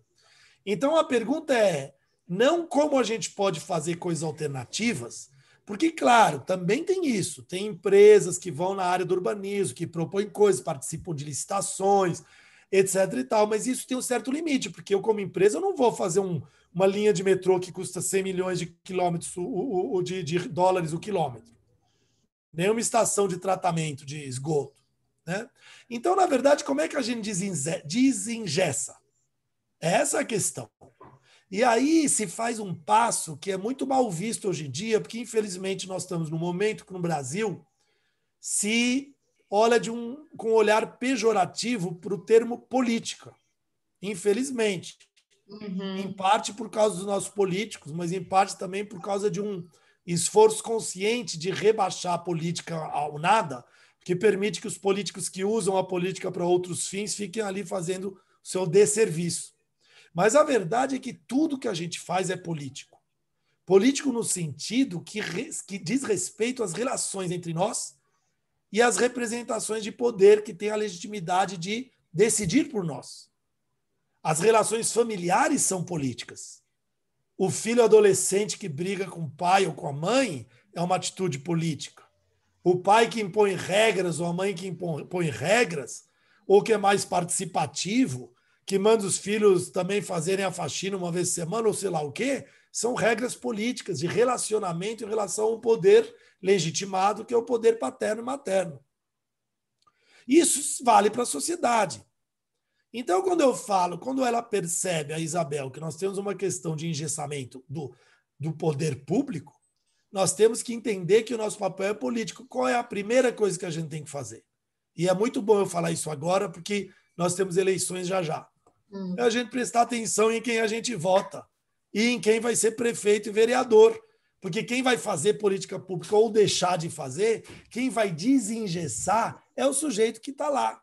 [SPEAKER 3] Então, a pergunta é, não como a gente pode fazer coisas alternativas, porque, claro, também tem isso. Tem empresas que vão na área do urbanismo, que propõem coisas, participam de licitações, etc. e tal, mas isso tem um certo limite, porque eu, como empresa, eu não vou fazer uma linha de metrô que custa 100 milhões de quilômetros, de dólares o quilômetro. Nem uma estação de tratamento de esgoto. Né? Então, na verdade, como é que a gente desengessa? Essa é a questão. E aí se faz um passo que é muito mal visto hoje em dia, porque, infelizmente, nós estamos num momento que no Brasil se olha com um olhar pejorativo para o termo política. Infelizmente. Em parte por causa dos nossos políticos, mas em parte também por causa de um esforço consciente de rebaixar a política ao nada, que permite que os políticos que usam a política para outros fins fiquem ali fazendo o seu desserviço. Mas a verdade é que tudo que a gente faz é político. Político no sentido que diz respeito às relações entre nós e às representações de poder que têm a legitimidade de decidir por nós. As relações familiares são políticas. O filho adolescente que briga com o pai ou com a mãe é uma atitude política. O pai que impõe regras ou a mãe que impõe regras, ou que é mais participativo, que manda os filhos também fazerem a faxina uma vez por semana ou sei lá o quê, são regras políticas de relacionamento em relação ao poder legitimado, que é o poder paterno e materno. Isso vale para a sociedade. Então, quando ela percebe, a Isabel, que nós temos uma questão de engessamento do poder público, nós temos que entender que o nosso papel é político. Qual é a primeira coisa que a gente tem que fazer? E é muito bom eu falar isso agora, porque nós temos eleições já já. É a gente prestar atenção em quem a gente vota e em quem vai ser prefeito e vereador. Porque quem vai fazer política pública ou deixar de fazer, quem vai desengessar é o sujeito que está lá.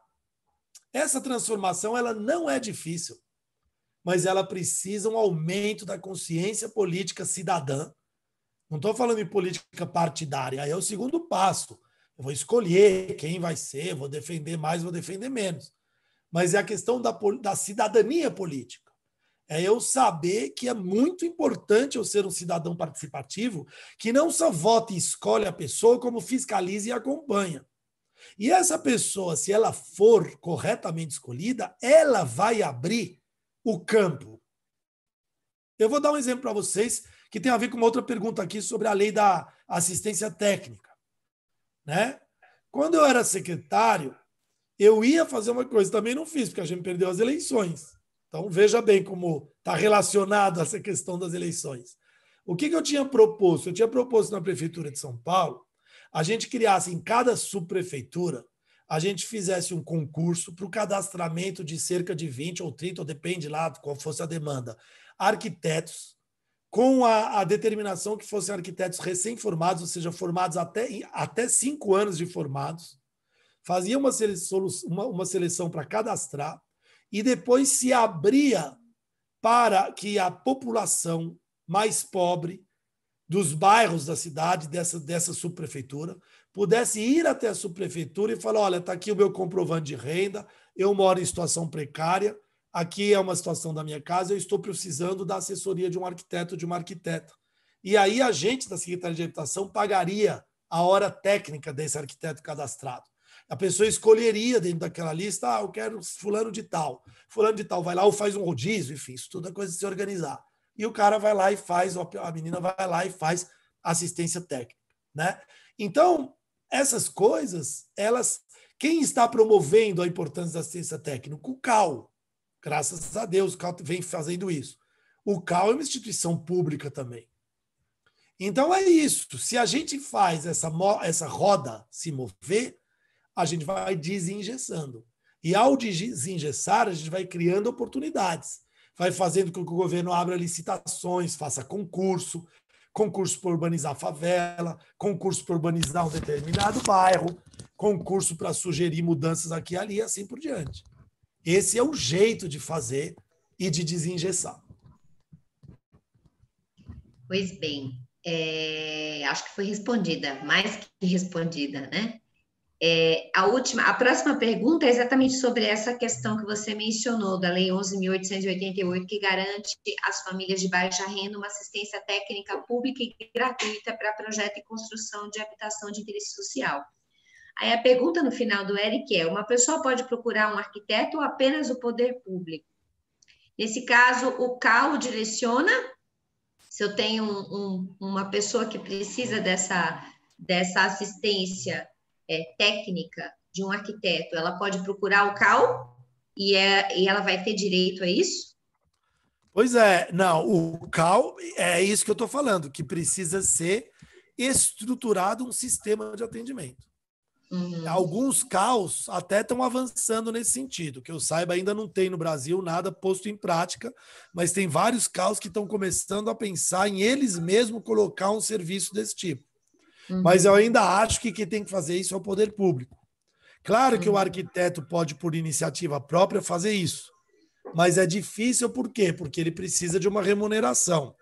[SPEAKER 3] Essa transformação ela não é difícil, mas ela precisa um aumento da consciência política cidadã. Não estou falando em política partidária, aí é o segundo passo. Eu vou escolher quem vai ser, vou defender mais, vou defender menos. Mas é a questão da cidadania política. É eu saber que é muito importante eu ser um cidadão participativo que não só vota e escolhe a pessoa, como fiscaliza e acompanha. E essa pessoa, se ela for corretamente escolhida, ela vai abrir o campo. Eu vou dar um exemplo para vocês que tem a ver com uma outra pergunta aqui sobre a lei da assistência técnica. Né? Quando eu era secretário, eu ia fazer uma coisa, também não fiz, porque a gente perdeu as eleições. Então, veja bem como está relacionado essa questão das eleições. O que eu tinha proposto? Eu tinha proposto na Prefeitura de São Paulo, a gente criasse em cada subprefeitura, a gente fizesse um concurso para o cadastramento de cerca de 20 ou 30, ou depende lá qual fosse a demanda, arquitetos, com a determinação que fossem arquitetos recém-formados, ou seja, formados até 5 anos de formados, fazia uma seleção para cadastrar e depois se abria para que a população mais pobre dos bairros da cidade, dessa subprefeitura, pudesse ir até a subprefeitura e falar, olha, está aqui o meu comprovante de renda, eu moro em situação precária, aqui é uma situação da minha casa, eu estou precisando da assessoria de um arquiteto ou de uma arquiteta. E aí a gente da Secretaria de Habitação pagaria a hora técnica desse arquiteto cadastrado. A pessoa escolheria dentro daquela lista, eu quero fulano de tal. Fulano de tal vai lá ou faz um rodízio, enfim, isso tudo é coisa de se organizar. E o cara vai lá e faz, a menina vai lá e faz assistência técnica. Né? Então, essas coisas, quem está promovendo a importância da assistência técnica? O CAU. Graças a Deus, o CAU vem fazendo isso. O CAU é uma instituição pública também. Então é isso. Se a gente faz essa roda se mover, a gente vai desengessando. E ao desengessar, a gente vai criando oportunidades. Vai fazendo com que o governo abra licitações, faça concurso para urbanizar a favela, concurso para urbanizar um determinado bairro, concurso para sugerir mudanças aqui e ali, e assim por diante. Esse é o jeito de fazer e de desengessar.
[SPEAKER 4] Pois bem, acho que foi respondida, mais que respondida, né? A próxima pergunta é exatamente sobre essa questão que você mencionou, da Lei 11.888, que garante às famílias de baixa renda uma assistência técnica pública e gratuita para projeto e construção de habitação de interesse social. Aí a pergunta no final do Eric é: uma pessoa pode procurar um arquiteto ou apenas o poder público? Nesse caso, o CAU direciona. Se eu tenho uma pessoa que precisa dessa assistência técnica de um arquiteto, ela pode procurar o CAU e ela vai ter direito a isso?
[SPEAKER 3] Pois é, não, o CAU é isso que eu estou falando, que precisa ser estruturado um sistema de atendimento. Uhum. Alguns CAUs até estão avançando nesse sentido, que eu saiba ainda não tem no Brasil nada posto em prática, mas tem vários CAUs que estão começando a pensar em eles mesmos colocar um serviço desse tipo. Uhum. Mas eu ainda acho que quem tem que fazer isso é o poder público. Claro que o arquiteto pode, por iniciativa própria, fazer isso, mas é difícil por quê? Porque ele precisa de uma remuneração.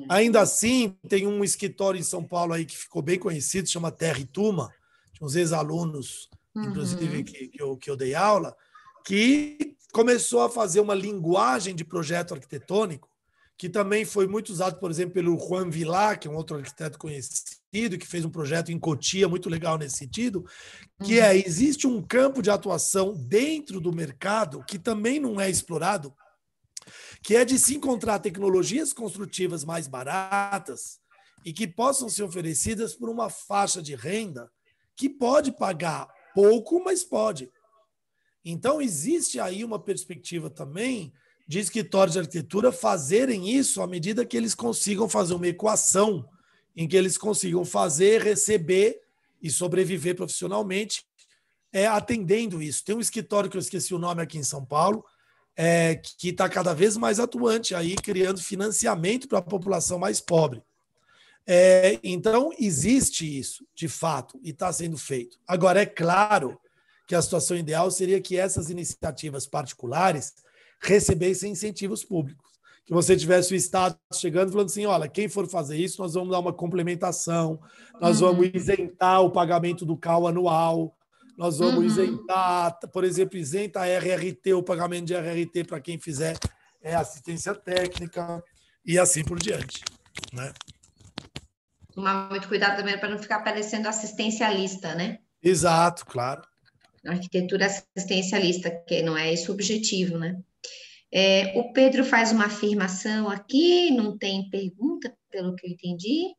[SPEAKER 3] Ainda assim, tem um escritório em São Paulo aí que ficou bem conhecido, chama Terra e Tuma, uns ex-alunos, inclusive, que eu dei aula, que começou a fazer uma linguagem de projeto arquitetônico, que também foi muito usado, por exemplo, pelo Juan Villar, que é um outro arquiteto conhecido, que fez um projeto em Cotia muito legal nesse sentido, que existe um campo de atuação dentro do mercado que também não é explorado, que é de se encontrar tecnologias construtivas mais baratas e que possam ser oferecidas por uma faixa de renda que pode pagar pouco, mas pode. Então, existe aí uma perspectiva também de escritórios de arquitetura fazerem isso à medida que eles consigam fazer uma equação em que eles consigam fazer, receber e sobreviver profissionalmente, atendendo isso. Tem um escritório que eu esqueci o nome aqui em São Paulo, que está cada vez mais atuante aí, criando financiamento para a população mais pobre. Então, existe isso, de fato, e está sendo feito. Agora, é claro que a situação ideal seria que essas iniciativas particulares recebessem incentivos públicos. Que você tivesse o Estado chegando e falando assim, olha, quem for fazer isso, nós vamos dar uma complementação, nós vamos isentar o pagamento do CAU anual, nós vamos isentar, por exemplo, isenta a RRT, o pagamento de RRT para quem fizer assistência técnica e assim por diante, né?
[SPEAKER 4] Tomar muito cuidado também para não ficar parecendo assistencialista, né?
[SPEAKER 3] Exato, claro.
[SPEAKER 4] Arquitetura assistencialista, que não é esse o objetivo, né? O Pedro faz uma afirmação aqui, não tem pergunta, pelo que eu entendi.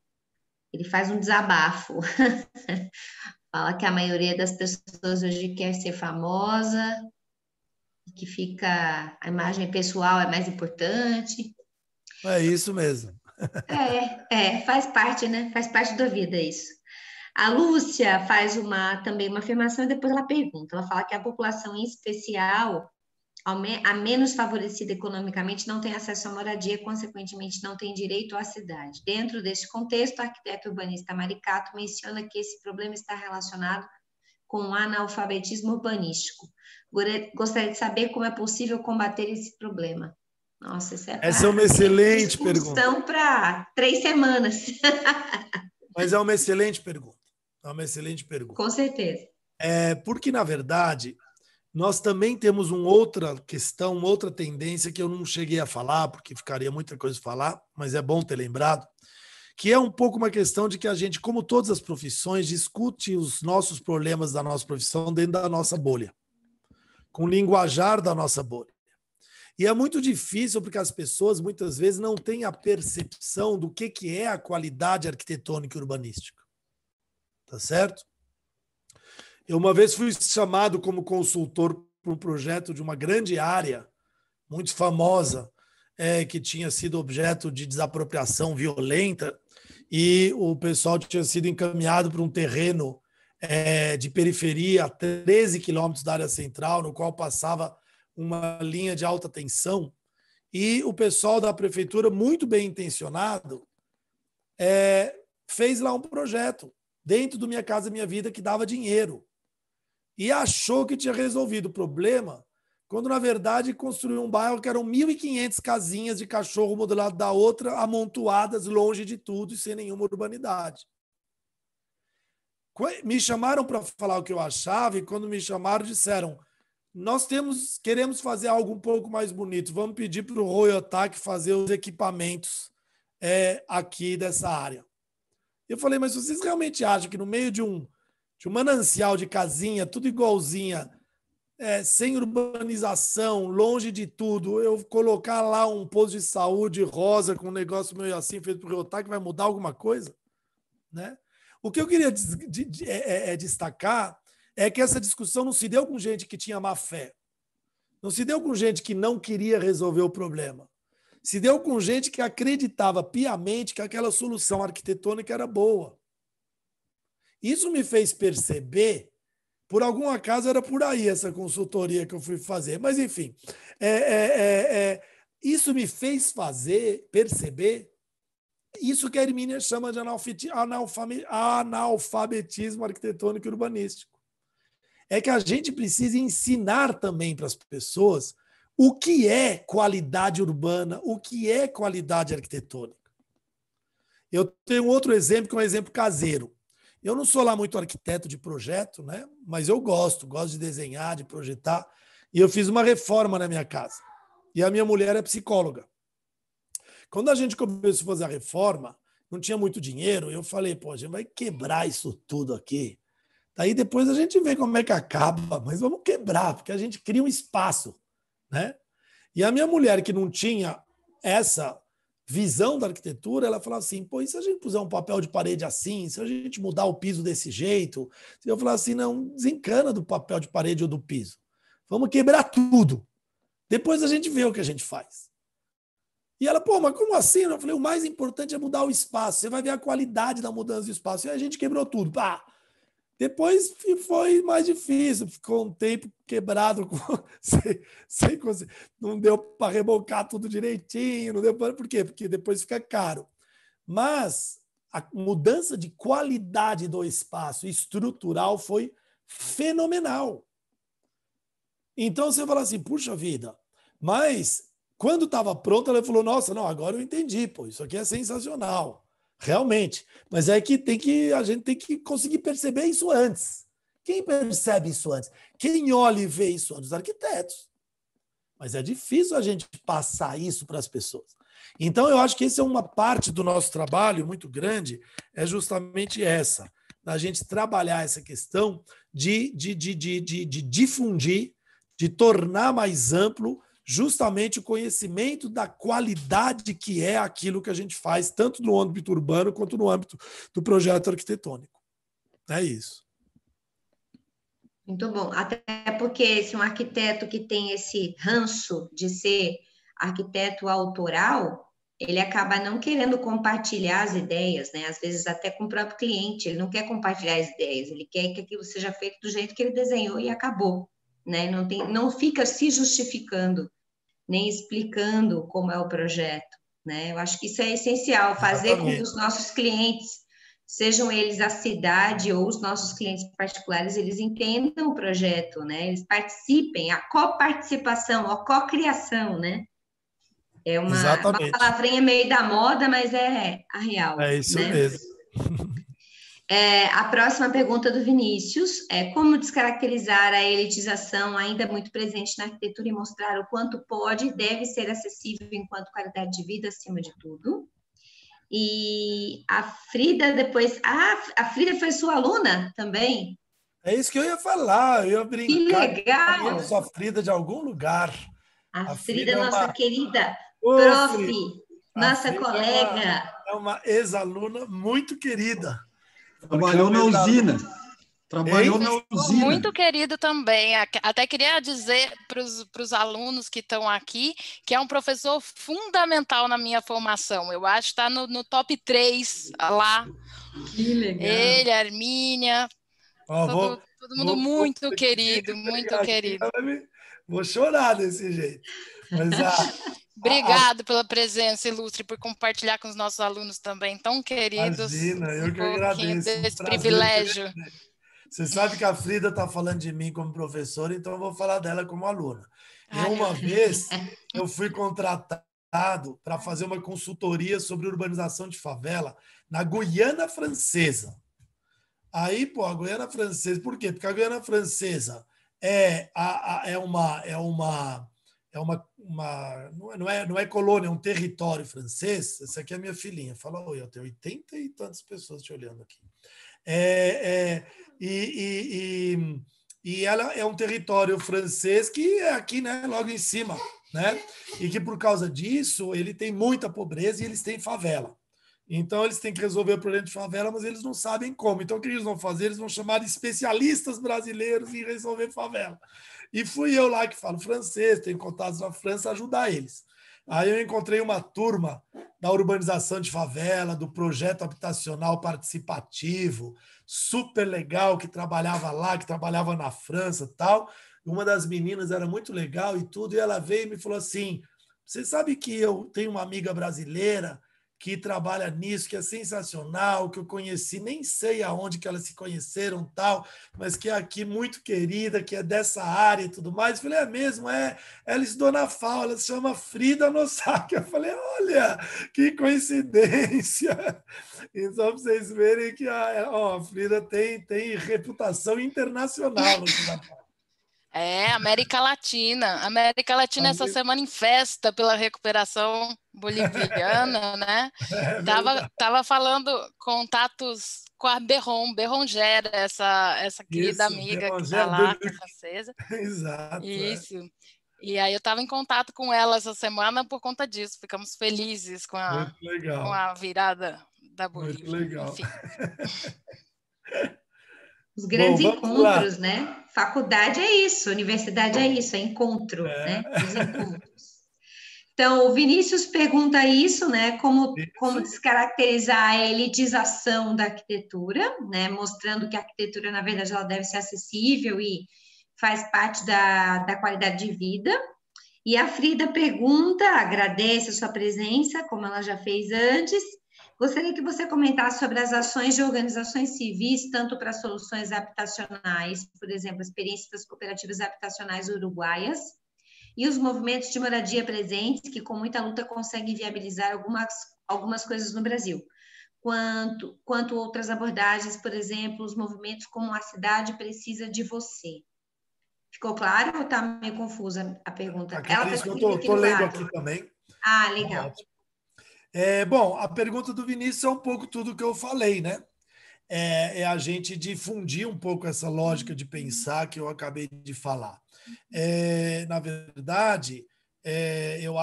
[SPEAKER 4] Ele faz um desabafo. Fala que a maioria das pessoas hoje quer ser famosa, que fica a imagem pessoal é mais importante.
[SPEAKER 3] É isso mesmo.
[SPEAKER 4] Faz parte, né? Faz parte da vida isso. A Lúcia faz também uma afirmação e depois ela pergunta. Ela fala que a população, em especial, a menos favorecida economicamente, não tem acesso à moradia, consequentemente não tem direito à cidade. Dentro deste contexto, a arquiteta urbanista Maricato menciona que esse problema está relacionado com o analfabetismo urbanístico. Gostaria de saber como é possível combater esse problema. Nossa,
[SPEAKER 3] essa é uma excelente pergunta.
[SPEAKER 4] Discussão para 3 semanas.
[SPEAKER 3] Mas é uma excelente pergunta. É uma excelente pergunta.
[SPEAKER 4] Com certeza.
[SPEAKER 3] Porque, na verdade, nós também temos uma outra questão, uma outra tendência que eu não cheguei a falar, porque ficaria muita coisa a falar, mas é bom ter lembrado, que é um pouco uma questão de que a gente, como todas as profissões, discute os nossos problemas da nossa profissão dentro da nossa bolha, com o linguajar da nossa bolha. E é muito difícil porque as pessoas, muitas vezes, não têm a percepção do que é a qualidade arquitetônica e urbanística. Tá certo? Eu uma vez fui chamado como consultor para um projeto de uma grande área, muito famosa, que tinha sido objeto de desapropriação violenta, e o pessoal tinha sido encaminhado para um terreno de periferia a 13 quilômetros da área central, no qual passava uma linha de alta tensão, e o pessoal da prefeitura, muito bem intencionado, fez lá um projeto dentro do Minha Casa Minha Vida que dava dinheiro. E achou que tinha resolvido o problema, quando, na verdade, construiu um bairro que eram 1.500 casinhas de cachorro uma do lado da outra, amontoadas longe de tudo e sem nenhuma urbanidade. Me chamaram para falar o que eu achava, e quando me chamaram, disseram: nós queremos fazer algo um pouco mais bonito, vamos pedir para o Royotac fazer os equipamentos aqui dessa área. Eu falei, mas vocês realmente acham que no meio de um manancial de casinha, tudo igualzinha, sem urbanização, longe de tudo, eu colocar lá um posto de saúde rosa com um negócio meio assim feito por Royotac vai mudar alguma coisa? Né? O que eu queria destacar é que essa discussão não se deu com gente que tinha má fé, não se deu com gente que não queria resolver o problema, se deu com gente que acreditava piamente que aquela solução arquitetônica era boa. Isso me fez perceber, por algum acaso era por aí essa consultoria que eu fui fazer, mas enfim, isso me fez perceber isso que a Hermínia chama de analfabetismo arquitetônico e urbanístico. É que a gente precisa ensinar também para as pessoas o que é qualidade urbana, o que é qualidade arquitetônica. Eu tenho outro exemplo, que é um exemplo caseiro. Eu não sou lá muito arquiteto de projeto, né? Mas eu gosto de desenhar, de projetar. E eu fiz uma reforma na minha casa. E a minha mulher é psicóloga. Quando a gente começou a fazer a reforma, não tinha muito dinheiro, eu falei, a gente vai quebrar isso tudo aqui. Daí depois a gente vê como é que acaba, mas vamos quebrar, porque a gente cria um espaço, né? E a minha mulher, que não tinha essa visão da arquitetura, ela falava assim, e se a gente puser um papel de parede assim, se a gente mudar o piso desse jeito? Eu falava assim, não, desencana do papel de parede ou do piso. Vamos quebrar tudo. Depois a gente vê o que a gente faz. E ela, pô, mas como assim? Eu falei, o mais importante é mudar o espaço. Você vai ver a qualidade da mudança do espaço. E a gente quebrou tudo. Pá! Depois foi mais difícil. Ficou um tempo quebrado. Sem conseguir. Não deu para rebocar tudo direitinho. Não deu pra... Por quê? Porque depois fica caro. Mas a mudança de qualidade do espaço estrutural foi fenomenal. Então você fala assim, puxa vida, mas quando estava pronto, ela falou, nossa, não, agora eu entendi, pô, isso aqui é sensacional, realmente. Mas é que a gente tem que conseguir perceber isso antes. Quem percebe isso antes? Quem olha e vê isso antes? Os arquitetos. Mas é difícil a gente passar isso para as pessoas. Então, eu acho que essa é uma parte do nosso trabalho muito grande, é justamente essa, da gente trabalhar essa questão de difundir, de tornar mais amplo justamente o conhecimento da qualidade que é aquilo que a gente faz, tanto no âmbito urbano quanto no âmbito do projeto arquitetônico. É isso.
[SPEAKER 4] Muito bom. Até porque se um arquiteto que tem esse ranço de ser arquiteto autoral, ele acaba não querendo compartilhar as ideias, né? Às vezes até com o próprio cliente, ele não quer compartilhar as ideias, ele quer que aquilo seja feito do jeito que ele desenhou e acabou, né? Não fica se justificando, nem explicando como é o projeto, né? Eu acho que isso é essencial, fazer com que os nossos clientes, sejam eles a cidade ou os nossos clientes particulares, eles entendam o projeto, né? Eles participem, a coparticipação, a cocriação, né? É uma palavrinha meio da moda, mas é a real.
[SPEAKER 3] É isso, né? Mesmo.
[SPEAKER 4] A próxima pergunta do Vinícius é como descaracterizar a elitização ainda muito presente na arquitetura e mostrar o quanto pode e deve ser acessível enquanto qualidade de vida acima de tudo. E a Frida depois... a Frida foi sua aluna também?
[SPEAKER 3] É isso que eu ia falar, eu ia brincar.
[SPEAKER 4] Que legal!
[SPEAKER 3] Eu sou a Frida de algum lugar.
[SPEAKER 4] A Frida, nossa querida
[SPEAKER 3] prof,
[SPEAKER 4] nossa colega.
[SPEAKER 3] É uma ex-aluna muito querida.
[SPEAKER 2] Trabalhou na usina. Trabalhou na usina.
[SPEAKER 5] Muito querido também. Até queria dizer para os alunos que estão aqui que é um professor fundamental na minha formação. Eu acho que está no top 3 lá.
[SPEAKER 4] Que legal.
[SPEAKER 5] Ele, a Armínia, todo mundo muito querido, muito querido.
[SPEAKER 3] Vou chorar desse jeito. Mas
[SPEAKER 5] Obrigado pela presença ilustre, por compartilhar com os nossos alunos também, tão queridos.
[SPEAKER 3] Imagina, eu que agradeço.
[SPEAKER 5] Desse privilégio.
[SPEAKER 3] Você sabe que a Frida está falando de mim como professora, então eu vou falar dela como aluna. Uma vez, eu fui contratado para fazer uma consultoria sobre urbanização de favela na Guiana Francesa. Aí, pô, a Guiana Francesa... Por quê? Porque a Guiana Francesa não é colônia, é um território francês. Essa aqui é a minha filhinha. Fala, oi, eu tenho 80 e tantas pessoas te olhando aqui. E ela é um território francês que é aqui, né, logo em cima, né? E que por causa disso ele tem muita pobreza e eles têm favela. Então eles têm que resolver o problema de favela, mas eles não sabem como. Então o que eles vão fazer? Eles vão chamar especialistas brasileiros em resolver favela. E fui eu lá que falo francês, tenho contatos na França, ajudar eles. Aí eu encontrei uma turma da urbanização de favela, do projeto habitacional participativo, super legal, que trabalhava lá, que trabalhava na França e tal. Uma das meninas era muito legal e tudo, e ela veio e me falou assim, você sabe que eu tenho uma amiga brasileira que trabalha nisso, que é sensacional, que eu conheci, nem sei aonde que elas se conheceram tal, mas que é aqui muito querida, que é dessa área e tudo mais. Eu falei, é mesmo? Ela estudou na FAO, ela se chama Frida Nossaki. Eu falei, olha, que coincidência. E só para vocês verem que a Frida tem reputação internacional no Japão.
[SPEAKER 5] América Latina. América Latina essa semana em festa pela recuperação boliviana, né? Tava falando contatos com a Berrongera, essa querida amiga que está lá, que é francesa.
[SPEAKER 3] Exato.
[SPEAKER 5] Isso. E aí eu estava em contato com ela essa semana por conta disso. Ficamos felizes com a virada da Bolívia.
[SPEAKER 3] Muito legal.
[SPEAKER 5] Enfim.
[SPEAKER 4] Os grandes encontros, né? Faculdade é isso, universidade é isso, é encontro, né? Os encontros. Então, o Vinícius pergunta isso, né? Como descaracterizar a elitização da arquitetura, né? Mostrando que a arquitetura, na verdade, ela deve ser acessível e faz parte da qualidade de vida. E a Frida pergunta, agradece a sua presença, como ela já fez antes. Gostaria que você comentasse sobre as ações de organizações civis, tanto para soluções habitacionais, por exemplo, a experiência das cooperativas habitacionais uruguaias, e os movimentos de moradia presentes, que com muita luta conseguem viabilizar algumas coisas no Brasil. Quanto outras abordagens, por exemplo, os movimentos como a cidade precisa de você. Ficou claro ou está meio confusa a pergunta?
[SPEAKER 3] Ela tá eu estou lendo aqui também.
[SPEAKER 4] Ah, legal.
[SPEAKER 3] Bom, a pergunta do Vinícius é um pouco tudo que eu falei, né? É a gente difundir um pouco essa lógica de pensar que eu acabei de falar. Na verdade, eu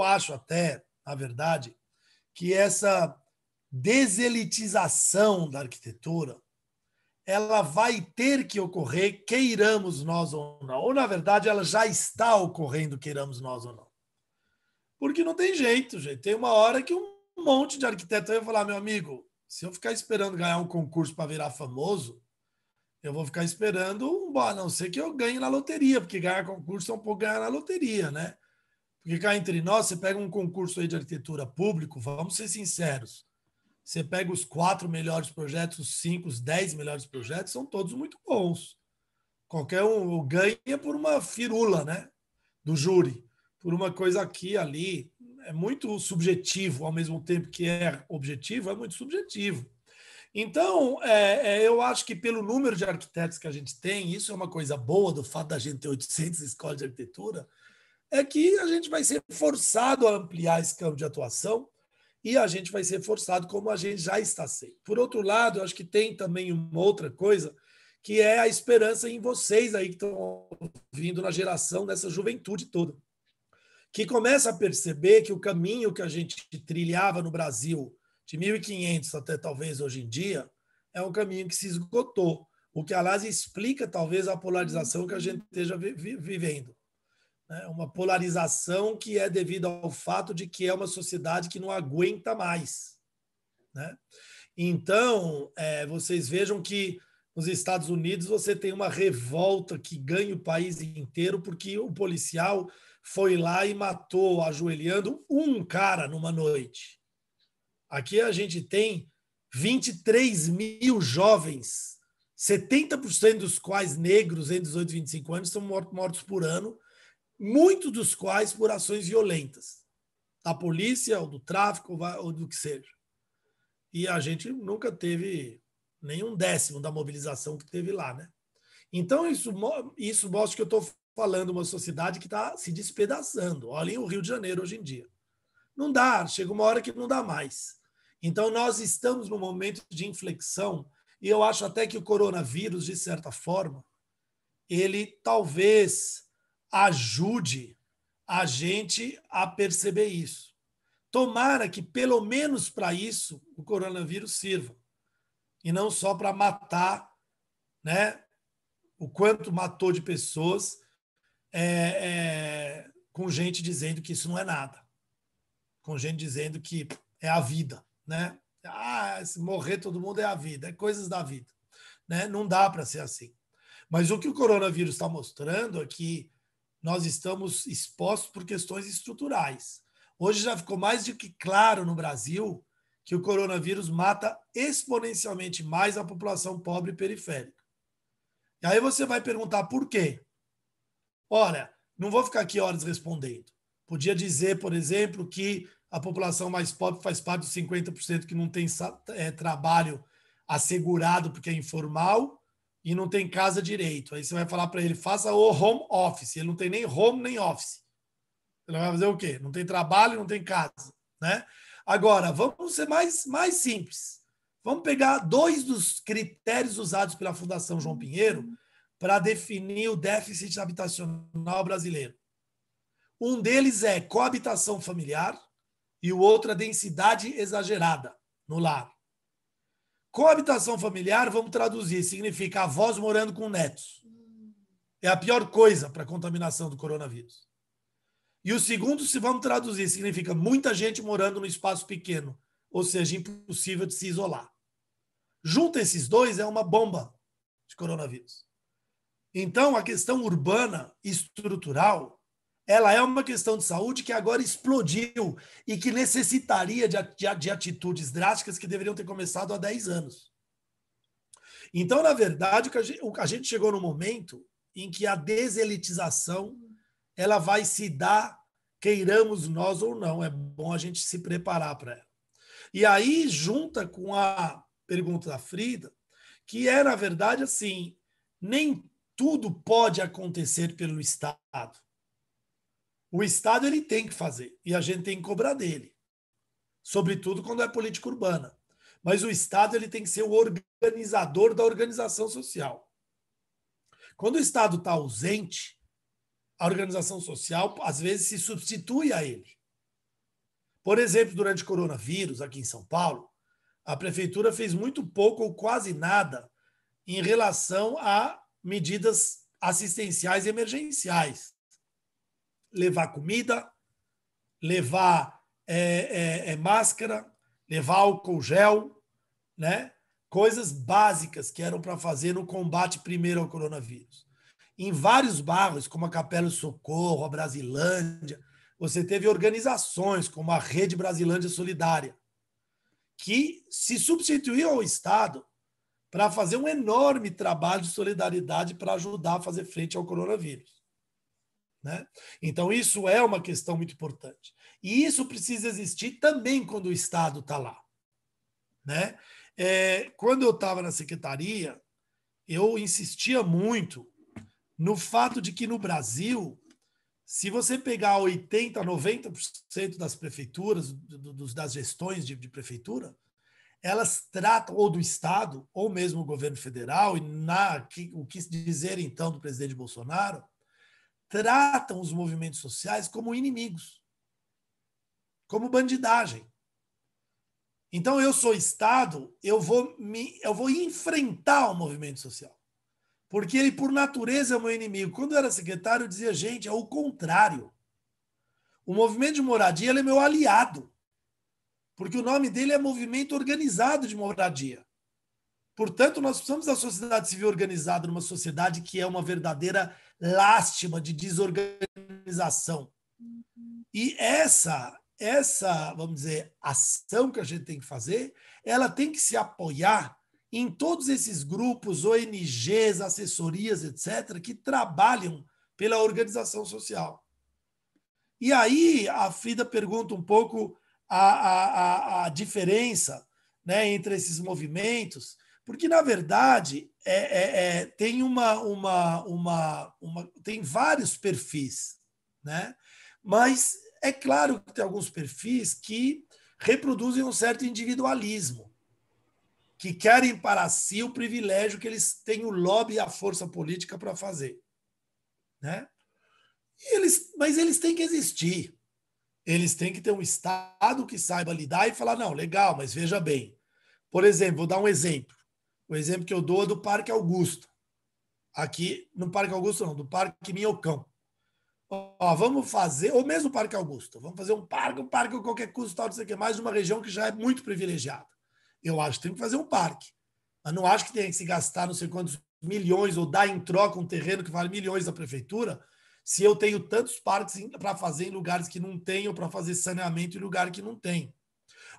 [SPEAKER 3] acho até, na verdade, que essa deselitização da arquitetura ela vai ter que ocorrer, queiramos nós ou não. Ou, na verdade, ela já está ocorrendo, queiramos nós ou não. Porque não tem jeito, gente. Tem uma hora que um monte de arquiteto vai falar, meu amigo, se eu ficar esperando ganhar um concurso para virar famoso, eu vou ficar esperando, a não ser que eu ganhe na loteria, porque ganhar concurso é um pouco ganhar na loteria, né? Porque cá entre nós, você pega um concurso aí de arquitetura público, vamos ser sinceros, você pega os 4 melhores projetos, os 5, os 10 melhores projetos, são todos muito bons. Qualquer um ganha por uma firula, né? Do júri, por uma coisa aqui, ali. É muito subjetivo, ao mesmo tempo que é objetivo, é muito subjetivo. Então, eu acho que pelo número de arquitetos que a gente tem, isso é uma coisa boa do fato da gente ter 800 escolas de arquitetura, é que a gente vai ser forçado a ampliar esse campo de atuação e a gente vai ser forçado como a gente já está sendo. Por outro lado, eu acho que tem também uma outra coisa, que é a esperança em vocês aí que estão vindo na geração dessa juventude toda, que começa a perceber que o caminho que a gente trilhava no Brasil de 1500 até talvez hoje em dia é um caminho que se esgotou, o que, aliás, explica talvez a polarização que a gente esteja vivendo. Uma polarização que é devido ao fato de que é uma sociedade que não aguenta mais. Né? Então, vocês vejam que nos Estados Unidos você tem uma revolta que ganha o país inteiro porque o policial foi lá e matou, ajoelhando, um cara numa noite. Aqui a gente tem 23 mil jovens, 70% dos quais negros entre 18 e 25 anos, são mortos por ano, muitos dos quais por ações violentas, da polícia, ou do tráfico, ou do que seja. E a gente nunca teve nenhum décimo da mobilização que teve lá, né? Então, isso mostra que eu estou falando uma sociedade que está se despedaçando. Olhem o Rio de Janeiro hoje em dia. Não dá, chega uma hora que não dá mais. Então, nós estamos num momento de inflexão, e eu acho até que o coronavírus, de certa forma, ele talvez ajude a gente a perceber isso. Tomara que, pelo menos para isso, o coronavírus sirva. E não só para matar, né, o quanto matou de pessoas, com gente dizendo que isso não é nada. Com gente dizendo que é a vida. Né? Se morrer todo mundo é a vida, é coisas da vida. Né? Não dá para ser assim. Mas o que o coronavírus está mostrando é que nós estamos expostos por questões estruturais. Hoje já ficou mais do que claro no Brasil que o coronavírus mata exponencialmente mais a população pobre e periférica. E aí você vai perguntar por quê? Olha, não vou ficar aqui horas respondendo. Podia dizer, por exemplo, que a população mais pobre faz parte dos 50% que não tem trabalho assegurado porque é informal e não tem casa direito. Aí você vai falar para ele, faça o home office. Ele não tem nem home nem office. Ele vai fazer o quê? Não tem trabalho, não tem casa. Né? Agora, vamos ser mais simples. Vamos pegar 2 dos critérios usados pela Fundação João Pinheiro para definir o déficit habitacional brasileiro. Um deles é coabitação familiar e o outro é densidade exagerada no lar. Coabitação familiar, vamos traduzir, significa avós morando com netos. É a pior coisa para a contaminação do coronavírus. E o segundo, se vamos traduzir, significa muita gente morando no espaço pequeno, ou seja, impossível de se isolar. Junta esses dois, é uma bomba de coronavírus. Então, a questão urbana estrutural, ela é uma questão de saúde que agora explodiu e que necessitaria de atitudes drásticas que deveriam ter começado há 10 anos. Então, na verdade, a gente chegou no momento em que a deselitização ela vai se dar, queiramos nós ou não. É bom a gente se preparar para ela. E aí, junta com a pergunta da Frida, que é, na verdade, assim, nem tudo pode acontecer pelo Estado. O Estado ele tem que fazer, e a gente tem que cobrar dele, sobretudo quando é política urbana. Mas o Estado ele tem que ser o organizador da organização social. Quando o Estado está ausente, a organização social, às vezes, se substitui a ele. Por exemplo, durante o coronavírus, aqui em São Paulo, a prefeitura fez muito pouco ou quase nada em relação a medidas assistenciais e emergenciais. Levar comida, levar máscara, levar álcool gel, né? Coisas básicas que eram para fazer no combate primeiro ao coronavírus. Em vários bairros, como a Capela do Socorro, a Brasilândia, você teve organizações como a Rede Brasilândia Solidária, que se substituiu ao Estado para fazer um enorme trabalho de solidariedade para ajudar a fazer frente ao coronavírus. Né? Então, isso é uma questão muito importante. E isso precisa existir também quando o Estado está lá. Né? Quando eu estava na secretaria, eu insistia muito no fato de que no Brasil, se você pegar 80%, 90% das prefeituras, das gestões de prefeitura, elas tratam, ou do Estado, ou mesmo o governo federal, e o que dizer então do presidente Bolsonaro, tratam os movimentos sociais como inimigos, como bandidagem. Então, eu sou Estado, eu vou enfrentar o movimento social. Porque ele, por natureza, é o meu inimigo. Quando eu era secretário, eu dizia, gente, é o contrário. O movimento de moradia ele é meu aliado. Porque o nome dele é Movimento Organizado de Moradia. Portanto, nós precisamos da sociedade civil organizada numa sociedade que é uma verdadeira lástima de desorganização. E essa, vamos dizer, ação que a gente tem que fazer, ela tem que se apoiar em todos esses grupos, ONGs, assessorias, etc., que trabalham pela organização social. E aí a Frida pergunta um pouco a diferença, né, entre esses movimentos, porque, na verdade, tem tem vários perfis, né? Mas é claro que tem alguns perfis que reproduzem um certo individualismo, que querem para si o privilégio que eles têm o lobby e a força política para fazer. Né? Mas eles têm que existir. Eles têm que ter um Estado que saiba lidar e falar, não, legal, mas veja bem. Por exemplo, vou dar um exemplo. O exemplo que eu dou é do Parque Augusto. Aqui, no Parque Augusto não, do Parque Minhocão. Ó, vamos fazer, ou mesmo o Parque Augusto, vamos fazer um parque a qualquer custo, tal, não sei o que mais, de uma região que já é muito privilegiada. Eu acho que tem que fazer um parque. Mas não acho que tem que se gastar não sei quantos milhões ou dar em troca um terreno que vale milhões da prefeitura, se eu tenho tantos parques para fazer em lugares que não tem ou para fazer saneamento em lugar que não tem.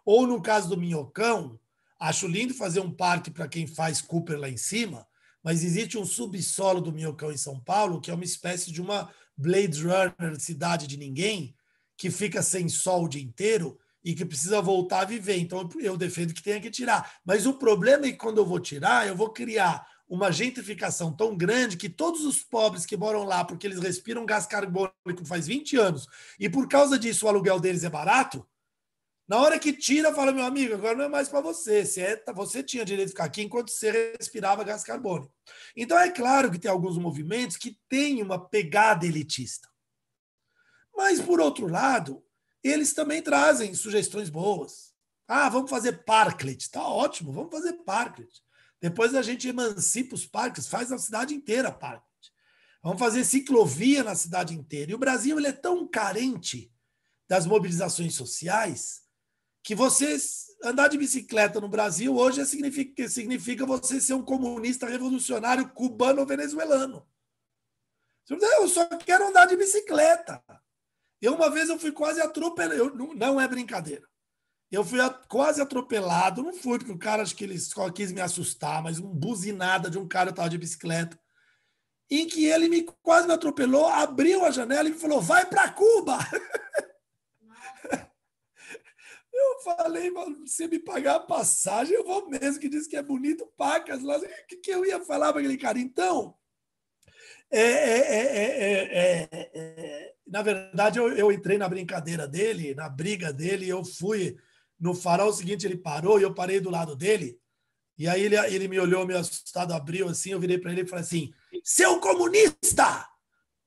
[SPEAKER 3] Ou no caso do Minhocão, acho lindo fazer um parque para quem faz Cooper lá em cima, mas existe um subsolo do Minhocão em São Paulo que é uma espécie de uma Blade Runner, cidade de ninguém, que fica sem sol o dia inteiro e que precisa voltar a viver. Então, eu defendo que tenha que tirar. Mas o problema é que quando eu vou tirar, eu vou criar uma gentrificação tão grande que todos os pobres que moram lá, porque eles respiram gás carbônico faz 20 anos, e por causa disso o aluguel deles é barato, na hora que tira, fala, meu amigo, agora não é mais para você. Você tinha direito de ficar aqui enquanto você respirava gás carbônico. Então, é claro que tem alguns movimentos que têm uma pegada elitista. Mas, por outro lado, eles também trazem sugestões boas. Ah, vamos fazer parklet. Tá ótimo, vamos fazer parklet. Depois a gente emancipa os parques, faz na cidade inteira parklet. Vamos fazer ciclovia na cidade inteira. E o Brasil ele é tão carente das mobilizações sociais que você andar de bicicleta no Brasil hoje significa você ser um comunista revolucionário cubano ou venezuelano. Eu só quero andar de bicicleta. Uma vez eu fui quase atropelado. Não é brincadeira. Eu fui quase atropelado. Não fui porque o cara, acho que ele só quis me assustar, mas uma buzinada de um cara que estava de bicicleta, em que ele quase me atropelou, abriu a janela e me falou, vai para Cuba! Eu falei, mano, se me pagar a passagem, eu vou mesmo, que diz que é bonito, pacas lá. O que eu ia falar para aquele cara? Então, na verdade, eu entrei na brincadeira dele, na briga dele, eu fui no farol seguinte, ele parou e eu parei do lado dele, e aí ele me olhou meio assustado, abriu assim, eu virei para ele e falei assim, seu comunista!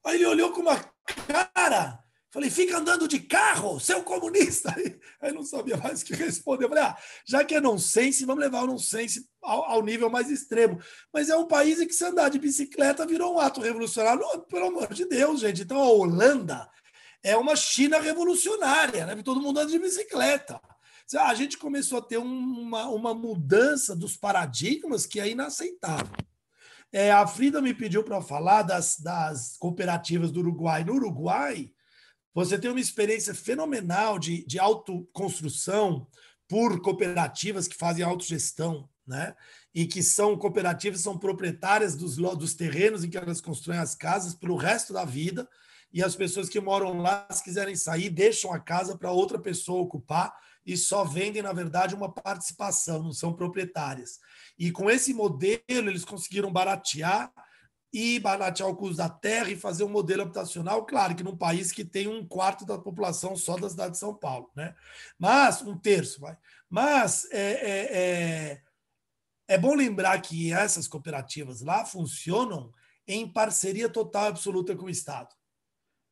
[SPEAKER 3] Aí ele olhou com uma cara... Falei, fica andando de carro, seu comunista. Aí não sabia mais o que responder. Eu falei, já que é nonsense, vamos levar o nonsense ao nível mais extremo. Mas é um país em que se andar de bicicleta virou um ato revolucionário. Pelo amor de Deus, gente. Então a Holanda é uma China revolucionária, né? Todo mundo anda de bicicleta. A gente começou a ter uma mudança dos paradigmas que é inaceitável. A Frida me pediu para falar das cooperativas do Uruguai. No Uruguai, você tem uma experiência fenomenal de autoconstrução por cooperativas que fazem autogestão, né? E que são cooperativas, são proprietárias dos terrenos em que elas constroem as casas pelo resto da vida, e as pessoas que moram lá, se quiserem sair, deixam a casa para outra pessoa ocupar e só vendem, na verdade, uma participação, não são proprietárias. E com esse modelo, eles conseguiram baratear o custo da terra e fazer um modelo habitacional, claro que num país que tem 1/4 da população só da cidade de São Paulo, né? Mas, 1/3, vai. Mas é bom lembrar que essas cooperativas lá funcionam em parceria total e absoluta com o Estado.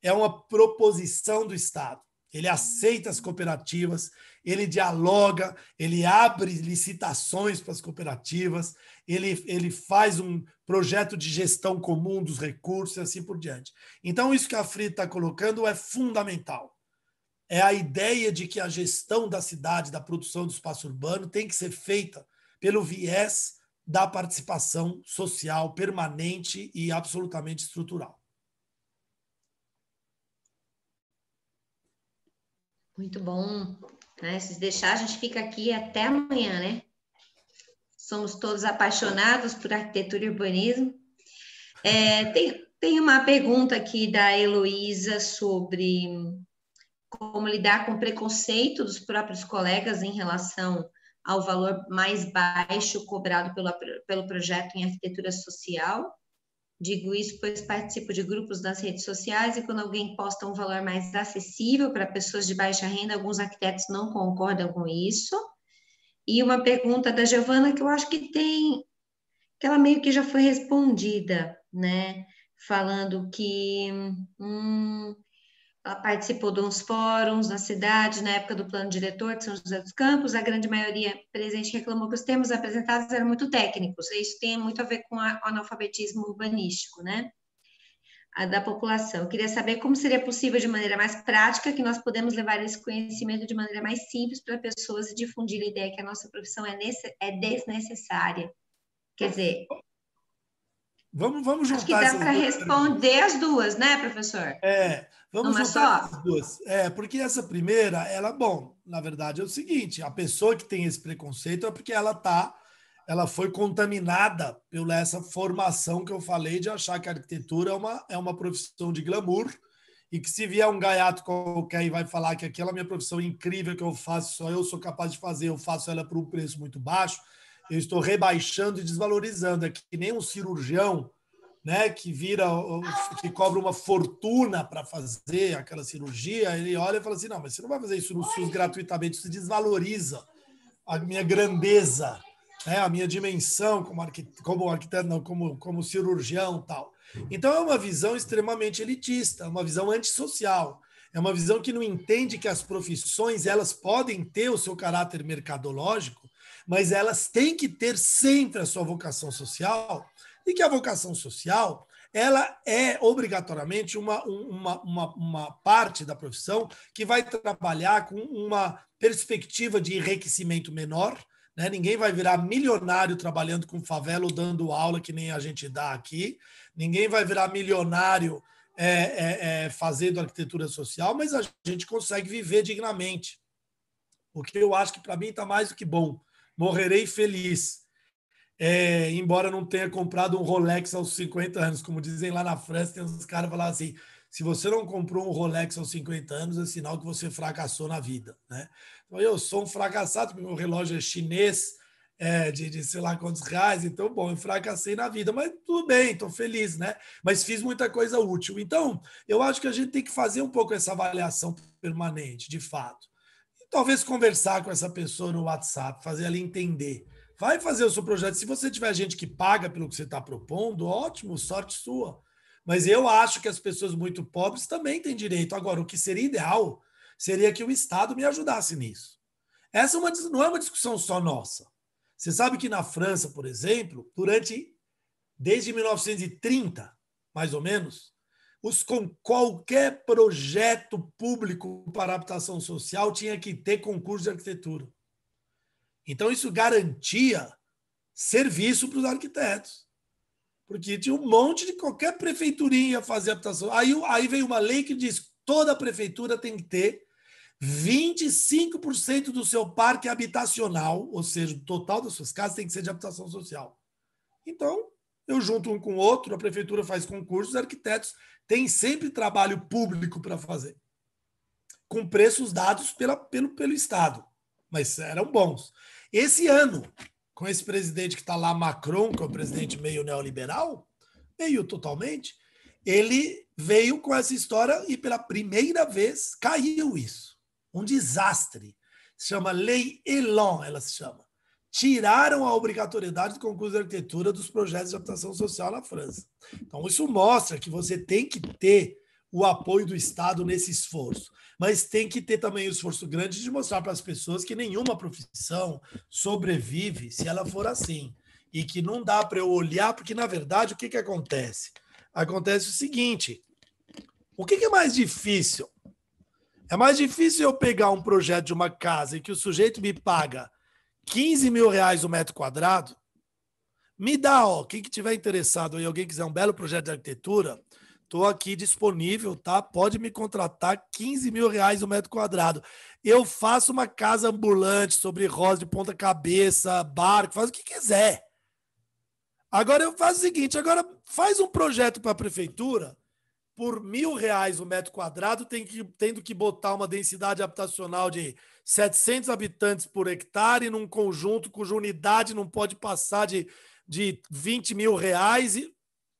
[SPEAKER 3] É uma proposição do Estado. Ele aceita as cooperativas, ele dialoga, ele abre licitações para as cooperativas, ele faz um projeto de gestão comum dos recursos e assim por diante. Então, isso que a Frida está colocando é fundamental. É a ideia de que a gestão da cidade, da produção do espaço urbano, tem que ser feita pelo viés da participação social permanente e absolutamente estrutural.
[SPEAKER 4] Muito bom, né? Se deixar, a gente fica aqui até amanhã, né? Somos todos apaixonados por arquitetura e urbanismo. Tem uma pergunta aqui da Heloísa sobre como lidar com o preconceito dos próprios colegas em relação ao valor mais baixo cobrado pelo projeto em arquitetura social. Digo isso pois participo de grupos nas redes sociais e quando alguém posta um valor mais acessível para pessoas de baixa renda, alguns arquitetos não concordam com isso. E uma pergunta da Giovana que eu acho que ela meio que já foi respondida, né? Falando que ela participou de uns fóruns na cidade, na época do plano diretor de São José dos Campos, a grande maioria presente reclamou que os termos apresentados eram muito técnicos, e isso tem muito a ver com o analfabetismo urbanístico, né? Da população. Eu queria saber como seria possível, de maneira mais prática, que nós podemos levar esse conhecimento de maneira mais simples para pessoas e difundir a ideia que a nossa profissão é desnecessária. Quer dizer...
[SPEAKER 3] Vamos juntar.
[SPEAKER 4] Acho que dá para responder as duas, né, professor?
[SPEAKER 3] Vamos juntar as duas. Porque essa primeira, na verdade é o seguinte, a pessoa que tem esse preconceito é porque ela foi contaminada pela essa formação que eu falei de achar que a arquitetura é uma profissão de glamour e que se vier um gaiato qualquer e vai falar que aquela minha profissão incrível que eu faço, só eu sou capaz de fazer, eu faço ela por um preço muito baixo, eu estou rebaixando e desvalorizando. É que nem um cirurgião, né, que cobra uma fortuna para fazer aquela cirurgia, ele olha e fala assim, não, mas você não vai fazer isso no SUS gratuitamente, isso desvaloriza a minha grandeza, né, a minha dimensão como arquiteto, não, como cirurgião e tal. Então é uma visão extremamente elitista, uma visão antissocial, é uma visão que não entende que as profissões elas podem ter o seu caráter mercadológico, mas elas têm que ter sempre a sua vocação social, e que a vocação social ela é obrigatoriamente uma parte da profissão que vai trabalhar com uma perspectiva de enriquecimento menor, né? Ninguém vai virar milionário trabalhando com favela ou dando aula que nem a gente dá aqui. Ninguém vai virar milionário fazendo arquitetura social, mas a gente consegue viver dignamente. O que eu acho que para mim está mais do que bom. Morrerei feliz. Embora não tenha comprado um Rolex aos 50 anos, como dizem lá na França, tem uns caras falando assim, se você não comprou um Rolex aos 50 anos, é sinal que você fracassou na vida, né? Então, eu sou um fracassado, porque meu relógio é chinês, de sei lá quantos reais, então, bom, eu fracassei na vida, mas tudo bem, estou feliz, né? Mas fiz muita coisa útil. Então, eu acho que a gente tem que fazer um pouco essa avaliação permanente, de fato. E talvez conversar com essa pessoa no WhatsApp, fazer ela entender. Vai fazer o seu projeto. Se você tiver gente que paga pelo que você está propondo, ótimo, sorte sua. Mas eu acho que as pessoas muito pobres também têm direito. Agora, o que seria ideal seria que o Estado me ajudasse nisso. Essa não é uma discussão só nossa. Você sabe que na França, por exemplo, desde 1930, mais ou menos, com qualquer projeto público para habitação social tinha que ter concurso de arquitetura. Então, isso garantia serviço para os arquitetos. Porque tinha um monte de qualquer prefeiturinha fazer habitação. Aí veio uma lei que diz que toda prefeitura tem que ter 25% do seu parque habitacional, ou seja, o total das suas casas tem que ser de habitação social. Então, eu junto um com o outro, a prefeitura faz concursos, os arquitetos têm sempre trabalho público para fazer, com preços dados pelo Estado, mas eram bons. Esse ano, com esse presidente que está lá, Macron, que é um presidente meio neoliberal, meio totalmente, ele veio com essa história e pela primeira vez caiu isso. Um desastre. Se chama Lei Elan, ela se chama. Tiraram a obrigatoriedade do concurso de arquitetura dos projetos de habitação social na França. Então, isso mostra que você tem que ter o apoio do Estado nesse esforço, mas tem que ter também o esforço grande de mostrar para as pessoas que nenhuma profissão sobrevive se ela for assim, e que não dá para eu olhar, porque, na verdade, o que acontece? Acontece o seguinte, o que é mais difícil? É mais difícil eu pegar um projeto de uma casa em que o sujeito me paga 15 mil reais o metro quadrado, me dá, quem que tiver interessado aí, alguém quiser um belo projeto de arquitetura, estou aqui disponível, tá? Pode me contratar, 15 mil reais o metro quadrado. Eu faço uma casa ambulante sobre rosa de ponta cabeça, barco, faz o que quiser. Agora eu faço o seguinte, agora faz um projeto para a prefeitura, por R$1.000 o metro quadrado, tendo que botar uma densidade habitacional de 700 habitantes por hectare, num conjunto cuja unidade não pode passar de 20 mil reais,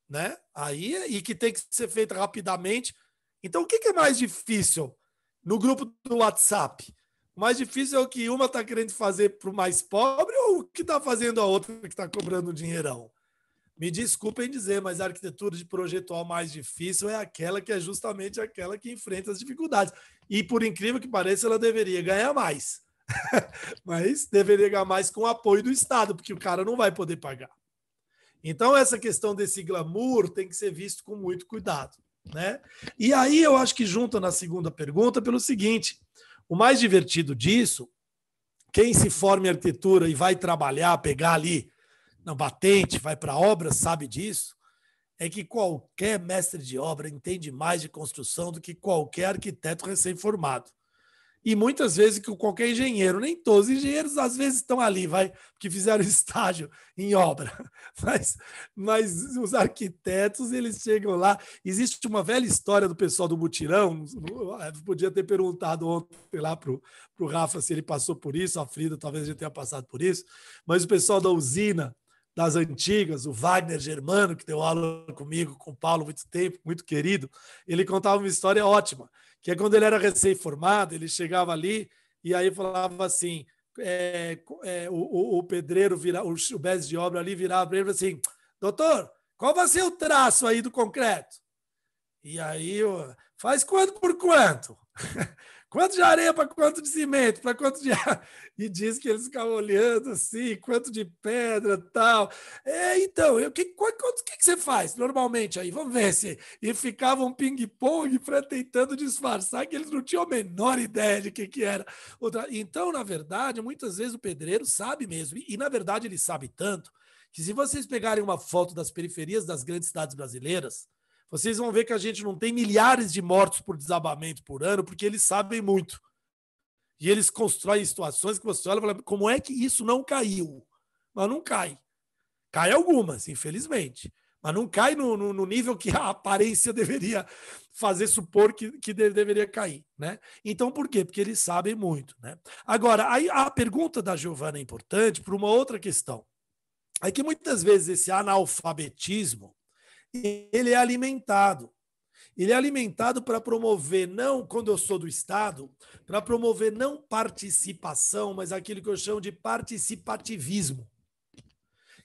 [SPEAKER 3] né? E que tem que ser feita rapidamente. Então, o que é mais difícil no grupo do WhatsApp? O mais difícil é o que uma está querendo fazer para o mais pobre ou o que está fazendo a outra que está cobrando um dinheirão? Me desculpem dizer, mas a arquitetura de projetual mais difícil é aquela que é justamente aquela que enfrenta as dificuldades. E, por incrível que pareça, ela deveria ganhar mais. Mas deveria ganhar mais com o apoio do Estado, porque o cara não vai poder pagar. Então, essa questão desse glamour tem que ser visto com muito cuidado, né? E aí eu acho que junta na segunda pergunta pelo seguinte, o mais divertido disso, quem se forma em arquitetura e vai trabalhar, pegar ali na batente, vai para a obra, sabe disso, é que qualquer mestre de obra entende mais de construção do que qualquer arquiteto recém-formado. E muitas vezes que qualquer engenheiro, nem todos os engenheiros às vezes estão ali, que fizeram estágio em obra, mas os arquitetos, eles chegam lá. Existe uma velha história do pessoal do mutirão, eu podia ter perguntado ontem lá para o Rafa se ele passou por isso, a Frida talvez já tenha passado por isso, mas o pessoal da usina, das antigas, o Wagner Germano, que deu aula comigo, com o Paulo, muito tempo, muito querido, ele contava uma história ótima, que é quando ele era recém-formado, ele chegava ali e aí falava assim, o pedreiro, o mestre de obra ali virava para ele e falava assim, doutor, qual vai ser o traço aí do concreto? E aí, faz quanto por quanto? Quanto de areia para quanto de cimento? Para quanto de ar? E diz que eles ficavam olhando assim, quanto de pedra tal. Então, o que você faz normalmente aí? Vamos ver se. E ficava um ping-pong tentando disfarçar que eles não tinham a menor ideia de que era. Então, na verdade, muitas vezes o pedreiro sabe mesmo. E na verdade, ele sabe tanto que se vocês pegarem uma foto das periferias das grandes cidades brasileiras, vocês vão ver que a gente não tem milhares de mortos por desabamento por ano, porque eles sabem muito. E eles constroem situações que você olha e fala, como é que isso não caiu? Mas não cai. Cai algumas, infelizmente. Mas não cai no nível que a aparência deveria fazer supor que deveria cair. Né? Então, por quê? Porque eles sabem muito. Né? Agora, aí a pergunta da Giovana é importante por uma outra questão. É que muitas vezes esse analfabetismo ele é alimentado. Ele é alimentado para promover, não, quando eu sou do Estado, para promover não participação, mas aquilo que eu chamo de participativismo.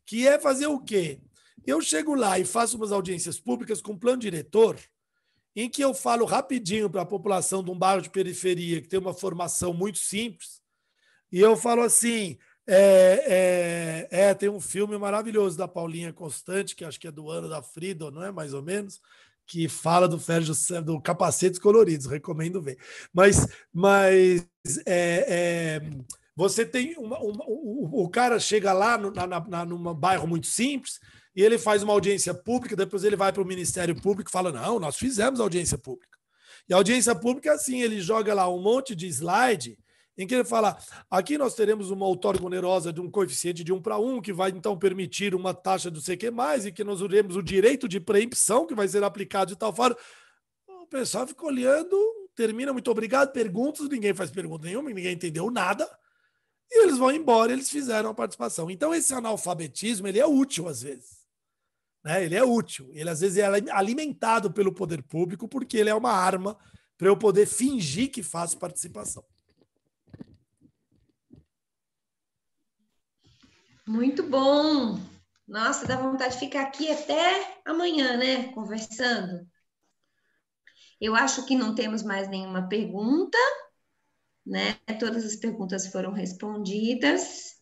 [SPEAKER 3] Que é fazer o quê? Eu chego lá e faço umas audiências públicas com plano diretor, em que eu falo rapidinho para a população de um bairro de periferia que tem uma formação muito simples, e eu falo assim... tem um filme maravilhoso da Paulinha Constante, que acho que é do ano da Frida, não é? Mais ou menos, que fala do Capacetes Coloridos, recomendo ver. Mas você tem o cara chega lá num bairro muito simples e ele faz uma audiência pública, depois ele vai para o Ministério Público e fala, não, nós fizemos audiência pública. E a audiência pública é assim, ele joga lá um monte de slide em que ele fala, aqui nós teremos uma outorga onerosa de um coeficiente de 1:1, que vai então permitir uma taxa do sei que mais, e que nós teremos o direito de preempção, que vai ser aplicado de tal forma. O pessoal fica olhando, termina, muito obrigado, perguntas, ninguém faz pergunta nenhuma, ninguém entendeu nada, e eles vão embora, eles fizeram a participação. Então esse analfabetismo, ele é útil às vezes. Né? Ele é útil, ele às vezes é alimentado pelo poder público, porque ele é uma arma para eu poder fingir que faço participação.
[SPEAKER 4] Muito bom! Nossa, dá vontade de ficar aqui até amanhã, né? Conversando. Eu acho que não temos mais nenhuma pergunta, né? Todas as perguntas foram respondidas.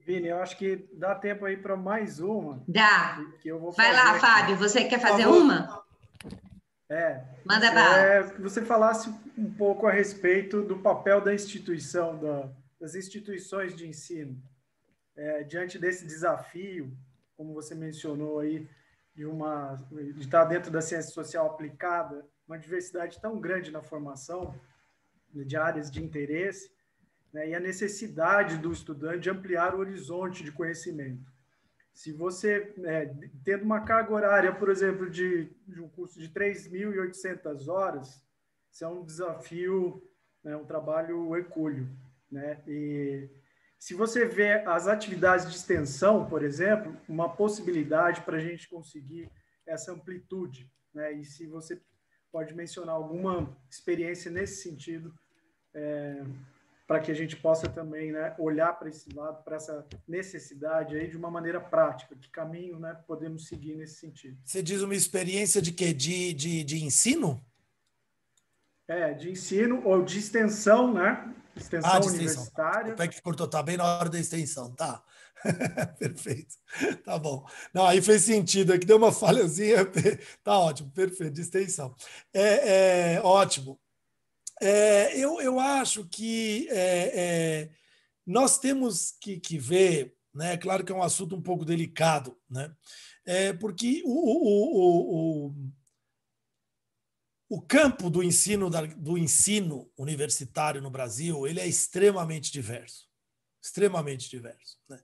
[SPEAKER 1] Vini, eu acho que dá tempo aí para mais uma.
[SPEAKER 4] Dá.
[SPEAKER 1] Que eu vou
[SPEAKER 4] Vai lá,
[SPEAKER 1] aqui.
[SPEAKER 4] Fábio. Você quer fazer uma?
[SPEAKER 1] Manda bala. Que você falasse um pouco a respeito do papel da instituição, das instituições de ensino. Diante desse desafio, como você mencionou aí, de estar dentro da ciência social aplicada, uma diversidade tão grande na formação de áreas de interesse, né, e a necessidade do estudante de ampliar o horizonte de conhecimento. Se você, tendo uma carga horária, por exemplo, de um curso de 3.800 horas, isso é um desafio, né, um trabalho hercúleo, né? E se você vê as atividades de extensão, por exemplo, uma possibilidade para a gente conseguir essa amplitude, né? E se você pode mencionar alguma experiência nesse sentido, para que a gente possa também, né, olhar para esse lado, para essa necessidade aí de uma maneira prática, que caminho, né, podemos seguir nesse sentido.
[SPEAKER 3] Você diz uma experiência de quê? De ensino?
[SPEAKER 1] De ensino ou de extensão, né? Extensão universitária.
[SPEAKER 3] O pé que cortou, tá bem na hora da extensão, tá? Perfeito. Tá bom. Não, aí fez sentido, aqui deu uma falhazinha, tá ótimo, perfeito, de extensão. Ótimo. Eu acho que nós temos que ver, né? Claro que é um assunto um pouco delicado, né? Porque o campo do ensino universitário no Brasil, ele é extremamente diverso. Extremamente diverso. Né?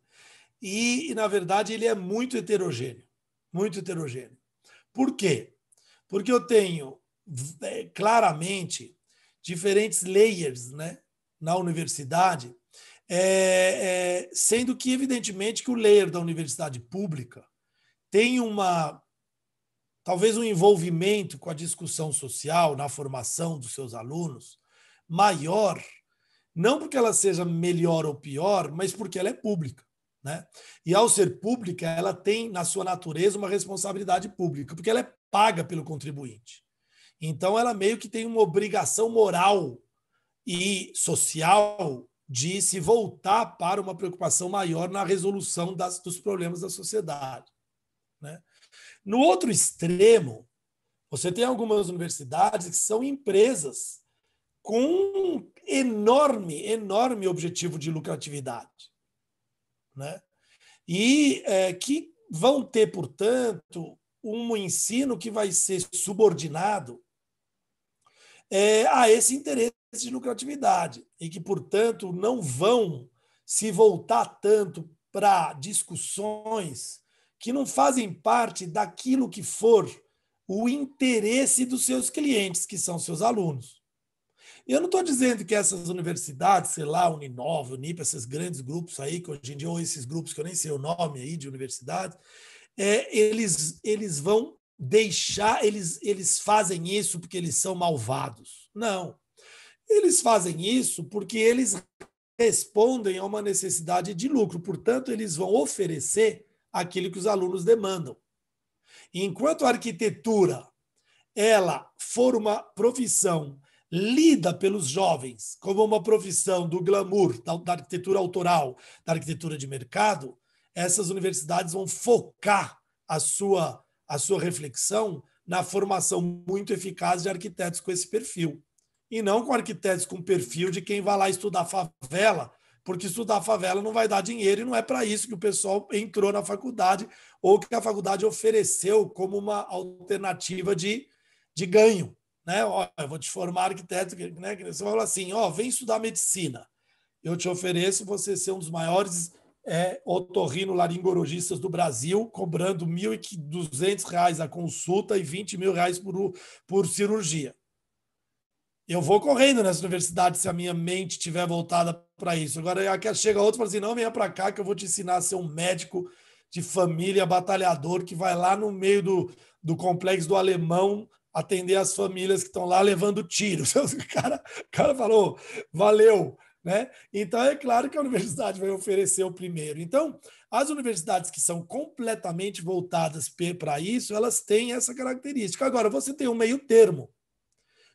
[SPEAKER 3] E, na verdade, ele é muito heterogêneo. Muito heterogêneo. Por quê? Porque eu tenho, claramente, diferentes layers, né, na universidade, sendo que, evidentemente, que o layer da universidade pública tem talvez um envolvimento com a discussão social na formação dos seus alunos maior, não porque ela seja melhor ou pior, mas porque ela é pública. Né? E, ao ser pública, ela tem, na sua natureza, uma responsabilidade pública, porque ela é paga pelo contribuinte. Então, ela meio que tem uma obrigação moral e social de se voltar para uma preocupação maior na resolução dos problemas da sociedade, né? No outro extremo, você tem algumas universidades que são empresas com um enorme objetivo de lucratividade, né? E que vão ter, portanto, um ensino que vai ser subordinado a esse interesse de lucratividade e que, portanto, não vão se voltar tanto para discussões que não fazem parte daquilo que for o interesse dos seus clientes, que são seus alunos. Eu não estou dizendo que essas universidades, sei lá, Uninove, Unip, esses grandes grupos aí, que hoje em dia, ou esses grupos que eu nem sei o nome aí de universidades, eles vão deixar, eles fazem isso porque eles são malvados. Não. Eles fazem isso porque eles respondem a uma necessidade de lucro. Portanto, eles vão oferecer aquilo que os alunos demandam. E enquanto a arquitetura ela for uma profissão lida pelos jovens como uma profissão do glamour, da arquitetura autoral, da arquitetura de mercado, essas universidades vão focar a sua reflexão na formação muito eficaz de arquitetos com esse perfil. E não com arquitetos com perfil de quem vai lá estudar favela, porque estudar favela não vai dar dinheiro e não é para isso que o pessoal entrou na faculdade ou que a faculdade ofereceu como uma alternativa de ganho. Né? Ó, eu vou te formar arquiteto, né? Você vai falar assim, vem estudar medicina. Eu te ofereço você ser um dos maiores otorrinolaringologistas do Brasil, cobrando R$ 1.200 a consulta e R$ 20 mil por cirurgia. Eu vou correndo nessa universidade se a minha mente estiver voltada para isso. Agora chega outro e fala assim, não, venha para cá que eu vou te ensinar a ser um médico de família, batalhador, que vai lá no meio do complexo do Alemão atender as famílias que estão lá levando tiros. O cara falou, valeu. Né? Então, é claro que a universidade vai oferecer o primeiro. Então, as universidades que são completamente voltadas para isso, elas têm essa característica. Agora, você tem um meio termo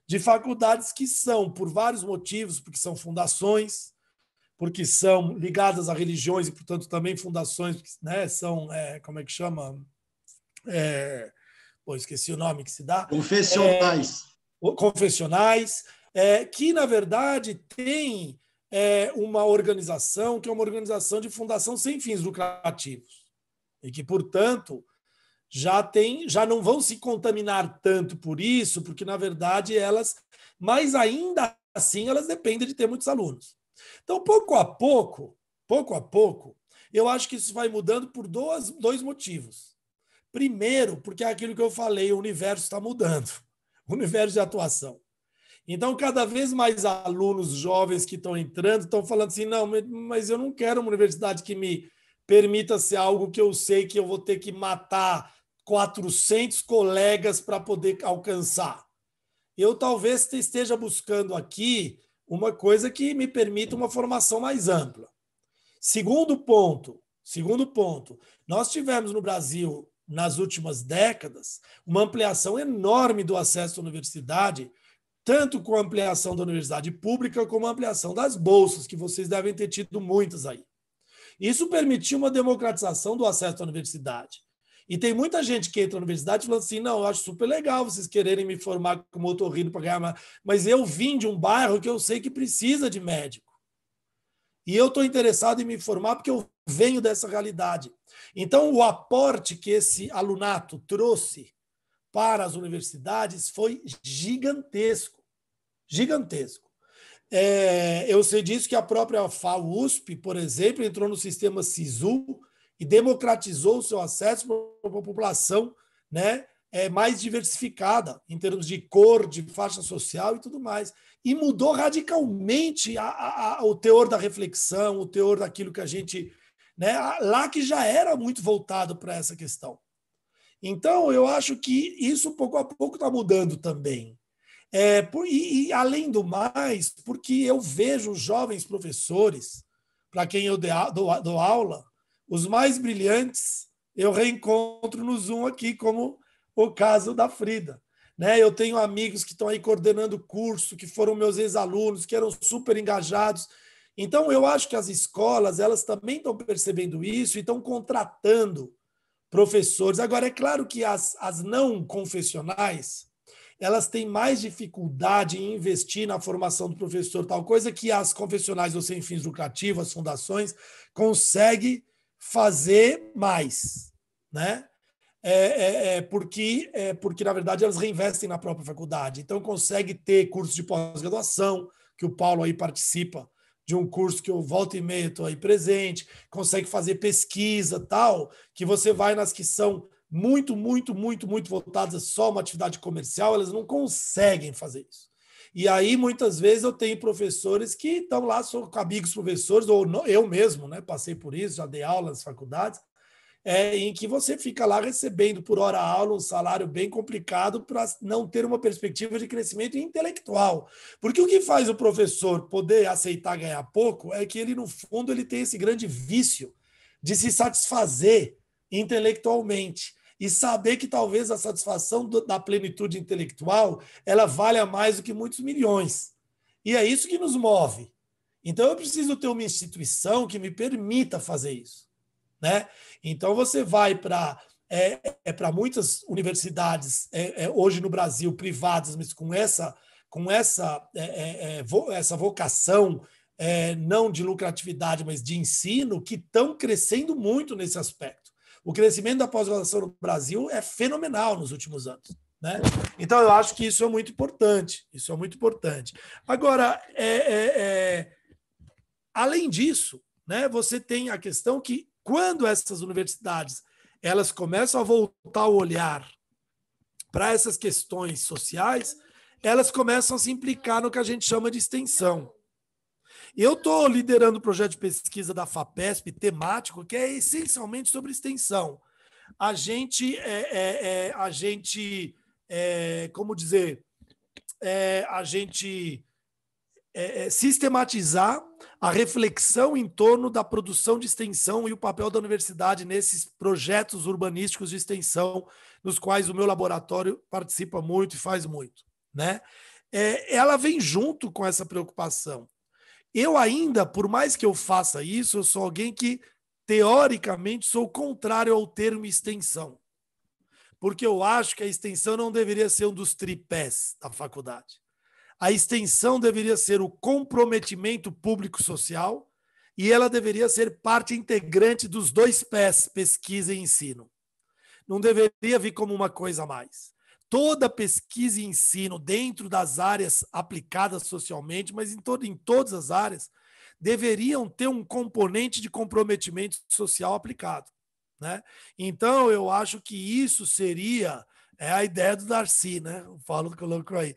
[SPEAKER 3] de faculdades que são, por vários motivos, porque são fundações, porque são ligadas a religiões e, portanto, também fundações, né, são, como é que chama? Esqueci o nome que se dá.
[SPEAKER 2] Confessionais.
[SPEAKER 3] Confessionais, que, na verdade, tem uma organização que é uma organização de fundação sem fins lucrativos e que, portanto, já não vão se contaminar tanto por isso, porque, na verdade, mas ainda assim, elas dependem de ter muitos alunos. Então, pouco a pouco, eu acho que isso vai mudando por dois motivos. Primeiro, porque é aquilo que eu falei, o universo está mudando, o universo de atuação. Então, cada vez mais alunos jovens que estão entrando estão falando assim, não, mas eu não quero uma universidade que me permita ser algo que eu sei que eu vou ter que matar 400 colegas para poder alcançar. Eu talvez esteja buscando aqui uma coisa que me permita uma formação mais ampla. Segundo ponto, nós tivemos no Brasil, nas últimas décadas, uma ampliação enorme do acesso à universidade, tanto com a ampliação da universidade pública como a ampliação das bolsas, que vocês devem ter tido muitas aí. Isso permitiu uma democratização do acesso à universidade. E tem muita gente que entra na universidade falando assim, não, eu acho super legal vocês quererem me formar como otorrino para ganhar mais, mas eu vim de um bairro que eu sei que precisa de médico. E eu estou interessado em me formar porque eu venho dessa realidade. Então, o aporte que esse alunato trouxe para as universidades foi gigantesco. Gigantesco. Eu sei disso que a própria FAUSP, por exemplo, entrou no sistema SISU e democratizou o seu acesso para uma população, né, mais diversificada, em termos de cor, de faixa social e tudo mais. E mudou radicalmente o teor da reflexão, o teor daquilo que a gente... Né, lá que já era muito voltado para essa questão. Então, eu acho que isso, pouco a pouco, está mudando também. E, além do mais, porque eu vejo os jovens professores, para quem eu dou aula, os mais brilhantes, eu reencontro no Zoom aqui, como o caso da Frida. Né? Eu tenho amigos que estão aí coordenando curso, que foram meus ex-alunos, que eram super engajados. Então, eu acho que as escolas, elas também estão percebendo isso e estão contratando professores. Agora, é claro que as não confessionais, elas têm mais dificuldade em investir na formação do professor, tal coisa que as confessionais ou sem fins lucrativos, as fundações, conseguem fazer mais, né? Porque, na verdade, elas reinvestem na própria faculdade. Então, consegue ter curso de pós-graduação, que o Paulo aí participa de um curso que eu volta e meia estou aí presente, consegue fazer pesquisa, tal, que você vai nas que são muito, muito, muito, muito voltadas só a uma atividade comercial, elas não conseguem fazer isso. E aí, muitas vezes, eu tenho professores que estão lá, sou amigos professores, ou não, eu mesmo, né, passei por isso, já dei aula nas faculdades, em que você fica lá recebendo por hora aula um salário bem complicado para não ter uma perspectiva de crescimento intelectual. Porque o que faz o professor poder aceitar ganhar pouco é que ele, no fundo, ele tem esse grande vício de se satisfazer intelectualmente e saber que talvez a satisfação da plenitude intelectual ela valha mais do que muitos milhões. E é isso que nos move. Então, eu preciso ter uma instituição que me permita fazer isso. Né? Então, você vai para muitas universidades, hoje no Brasil, privadas, mas com essa vocação não de lucratividade, mas de ensino, que estão crescendo muito nesse aspecto. O crescimento da pós-graduação no Brasil é fenomenal nos últimos anos. Né? Então, eu acho que isso é muito importante. Isso é muito importante. Agora, além disso, né, você tem a questão que quando essas universidades elas começam a voltar o olhar para essas questões sociais, elas começam a se implicar no que a gente chama de extensão. Eu estou liderando um projeto de pesquisa da FAPESP temático que é essencialmente sobre extensão. A gente, como dizer, a gente sistematizar a reflexão em torno da produção de extensão e o papel da universidade nesses projetos urbanísticos de extensão, nos quais o meu laboratório participa muito e faz muito. Né? Ela vem junto com essa preocupação. Eu ainda, por mais que eu faça isso, eu sou alguém que, teoricamente, sou contrário ao termo extensão. Porque eu acho que a extensão não deveria ser um dos tripés da faculdade. A extensão deveria ser o comprometimento público-social e ela deveria ser parte integrante dos dois pés, pesquisa e ensino. Não deveria vir como uma coisa a mais. Toda pesquisa e ensino dentro das áreas aplicadas socialmente, mas em todas as áreas, deveriam ter um componente de comprometimento social aplicado. Né? Então, eu acho que isso seria... a ideia do Darcy, né? O Paulo colocou aí.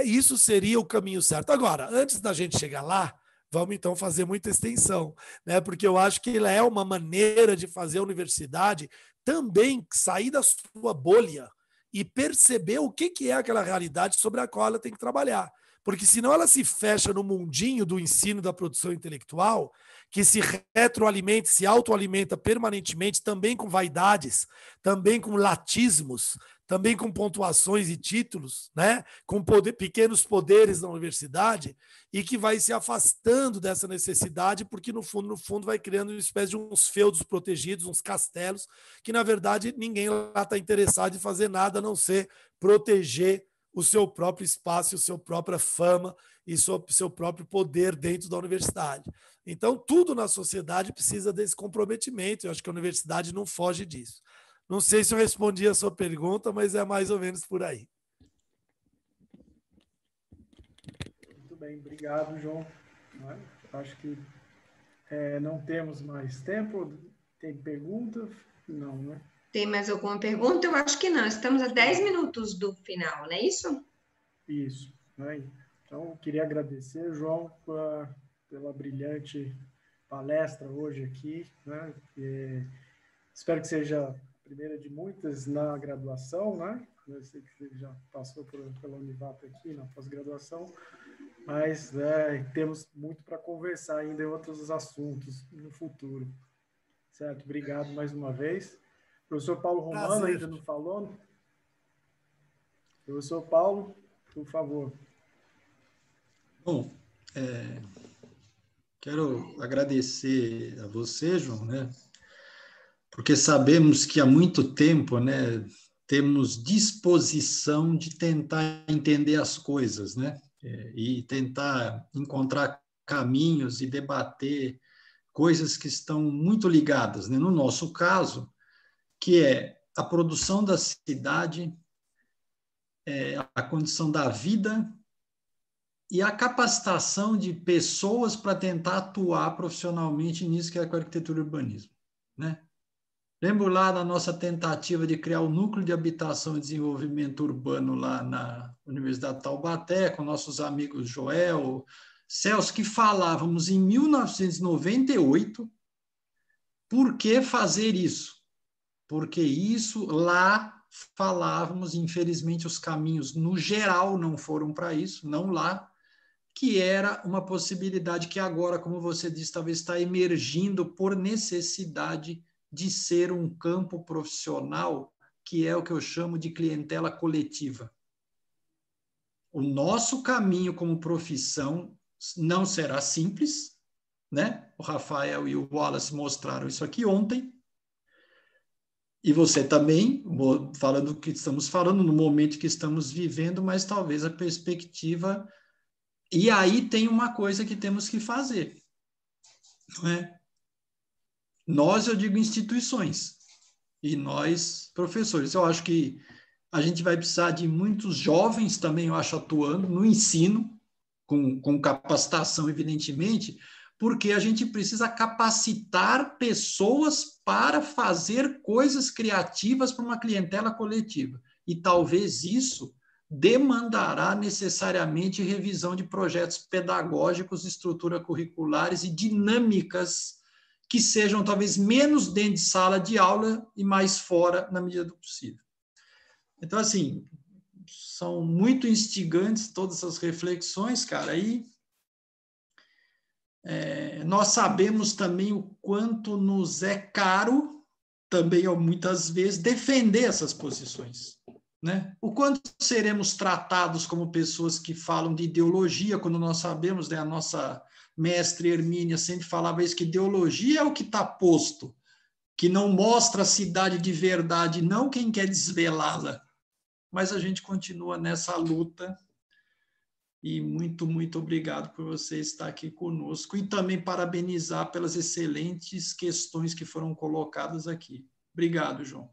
[SPEAKER 3] Isso seria o caminho certo. Agora, antes da gente chegar lá, vamos então fazer muita extensão, né? Porque eu acho que ela é uma maneira de fazer a universidade também sair da sua bolha e perceber o que é aquela realidade sobre a qual ela tem que trabalhar. Porque senão ela se fecha no mundinho do ensino da produção intelectual, que se retroalimenta, se autoalimenta permanentemente, também com vaidades, também com latismos, também com pontuações e títulos, né? Com pequenos poderes na universidade, e que vai se afastando dessa necessidade, porque no fundo vai criando uma espécie de uns feudos protegidos, uns castelos, que na verdade ninguém lá está interessado em fazer nada a não ser proteger o seu próprio espaço, a sua própria fama e seu próprio poder dentro da universidade. Então, tudo na sociedade precisa desse comprometimento. Eu acho que a universidade não foge disso. Não sei se eu respondi a sua pergunta, mas é mais ou menos por aí.
[SPEAKER 1] Muito bem, obrigado, João. Acho que não temos mais tempo. Tem pergunta? Não, né?
[SPEAKER 4] Tem mais alguma pergunta? Eu acho que não. Estamos a 10 minutos do final, não é isso?
[SPEAKER 1] Isso. Né? Então, queria agradecer, João, pela brilhante palestra hoje aqui. Né? Espero que seja a primeira de muitas na graduação, né? Eu sei que você já passou pela Univap aqui, na pós-graduação, mas temos muito para conversar ainda em outros assuntos no futuro. Certo? Obrigado mais uma vez. Professor Paulo Romano ainda não falou? Professor Paulo, por favor.
[SPEAKER 2] Bom, quero agradecer a você, João, né? Porque sabemos que há muito tempo, né, temos disposição de tentar entender as coisas, né? E tentar encontrar caminhos e debater coisas que estão muito ligadas, né? No nosso caso, que é a produção da cidade, a condição da vida e a capacitação de pessoas para tentar atuar profissionalmente nisso que é a arquitetura e urbanismo, né? Lembro lá da nossa tentativa de criar o Núcleo de Habitação e Desenvolvimento Urbano lá na Universidade de Taubaté, com nossos amigos Joel, Celso, que falávamos em 1998, por que fazer isso? Porque isso lá falávamos, infelizmente os caminhos no geral não foram para isso, não lá, que era uma possibilidade que agora, como você disse, talvez está emergindo por necessidade de ser um campo profissional, que é o que eu chamo de clientela coletiva. O nosso caminho como profissão não será simples, né? O Rafael e o Wallace mostraram isso aqui ontem, e você também, falando do que estamos falando, no momento que estamos vivendo, mas talvez a perspectiva... E aí tem uma coisa que temos que fazer, não é? Nós, eu digo instituições, e nós, professores. Eu acho que a gente vai precisar de muitos jovens também, eu acho, atuando no ensino, com capacitação, evidentemente, porque a gente precisa capacitar pessoas para fazer coisas criativas para uma clientela coletiva. E talvez isso demandará necessariamente revisão de projetos pedagógicos, estrutura curriculares e dinâmicas que sejam talvez menos dentro de sala de aula e mais fora, na medida do possível. Então, assim, são muito instigantes todas essas reflexões, cara, e nós sabemos também o quanto nos é caro, também muitas vezes, defender essas posições, né? O quanto seremos tratados como pessoas que falam de ideologia, quando nós sabemos, né, a nossa mestre Hermínia sempre falava isso, que ideologia é o que está posto, que não mostra a cidade de verdade, não quem quer desvelá-la. Mas a gente continua nessa luta, e muito, muito obrigado por você estar aqui conosco e também parabenizar pelas excelentes questões que foram colocadas aqui. Obrigado, João.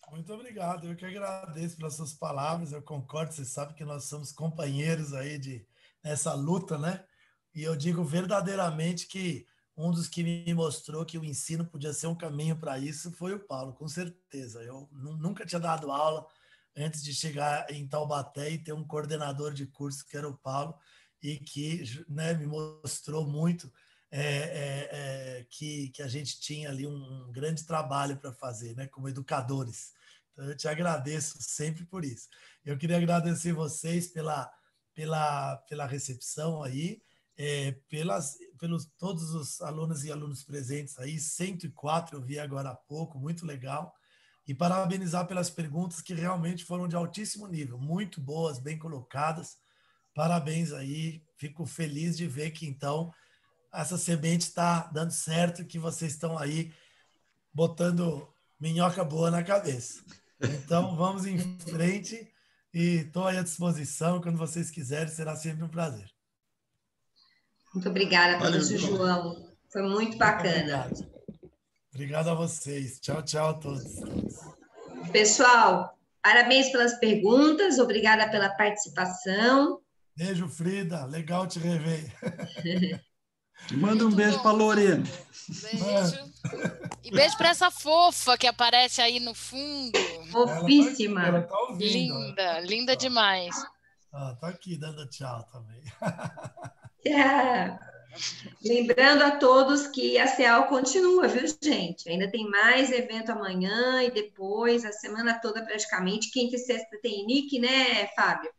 [SPEAKER 3] Muito obrigado, eu que agradeço pelas suas palavras, eu concordo, você sabe que nós somos companheiros aí nessa luta, né? E eu digo verdadeiramente que um dos que me mostrou que o ensino podia ser um caminho para isso foi o Paulo, com certeza. Eu nunca tinha dado aula antes de chegar em Taubaté e ter um coordenador de curso, que era o Paulo, e que, né, me mostrou muito que a gente tinha ali um grande trabalho para fazer, né, como educadores. Então, eu te agradeço sempre por isso. Eu queria agradecer vocês pela recepção aí, pelos todos os alunos e alunos presentes aí, 104 eu vi agora há pouco, muito legal. E parabenizar pelas perguntas que realmente foram de altíssimo nível, muito boas, bem colocadas. Parabéns aí, fico feliz de ver que, então, essa semente está dando certo, que vocês estão aí botando minhoca boa na cabeça. Então, vamos em frente e estou aí à disposição. Quando vocês quiserem, será sempre um prazer.
[SPEAKER 4] Muito obrigada, professor João. Foi muito bacana.
[SPEAKER 3] Obrigado a vocês. Tchau, tchau a todos.
[SPEAKER 4] Pessoal, parabéns pelas perguntas, obrigada pela participação.
[SPEAKER 3] Beijo, Frida. Legal te rever.
[SPEAKER 2] Manda um beijo para a Lorena.
[SPEAKER 5] Beijo. E beijo para essa fofa que aparece aí no fundo.
[SPEAKER 4] Fofíssima.
[SPEAKER 3] Ela tá ouvindo.
[SPEAKER 5] Linda, linda demais.
[SPEAKER 3] Tá aqui dando tchau também.
[SPEAKER 4] Lembrando a todos que a CEAL continua, viu, gente? Ainda tem mais evento amanhã e depois, a semana toda praticamente. Quinta e sexta tem NIC, né, Fábio?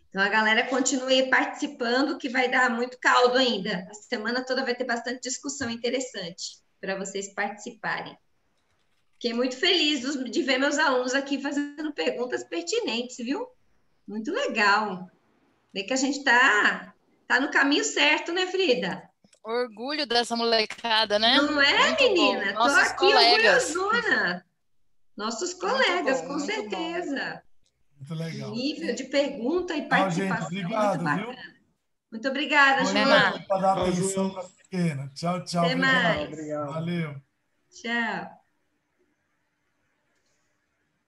[SPEAKER 4] Então, a galera continue participando, que vai dar muito caldo ainda. A semana toda vai ter bastante discussão interessante para vocês participarem. Fiquei muito feliz de ver meus alunos aqui fazendo perguntas pertinentes, viu? Muito legal. Vê que a gente tá no caminho certo, né, Frida?
[SPEAKER 5] Orgulho dessa molecada, né?
[SPEAKER 4] Não é,
[SPEAKER 5] muito
[SPEAKER 4] menina?
[SPEAKER 5] Bom. Nossos
[SPEAKER 4] aqui
[SPEAKER 5] colegas.
[SPEAKER 4] orgulhosona. Nossos colegas,
[SPEAKER 5] bom,
[SPEAKER 4] com certeza.
[SPEAKER 3] Muito legal.
[SPEAKER 4] Nível de pergunta e participação.
[SPEAKER 3] Gente, obrigado,
[SPEAKER 4] muito
[SPEAKER 3] viu?
[SPEAKER 4] Muito obrigada,
[SPEAKER 3] João.
[SPEAKER 4] João.
[SPEAKER 3] Para dar atenção para a pequena. Tchau, tchau.
[SPEAKER 4] Até mais.
[SPEAKER 1] Obrigado.
[SPEAKER 3] Valeu.
[SPEAKER 4] Tchau.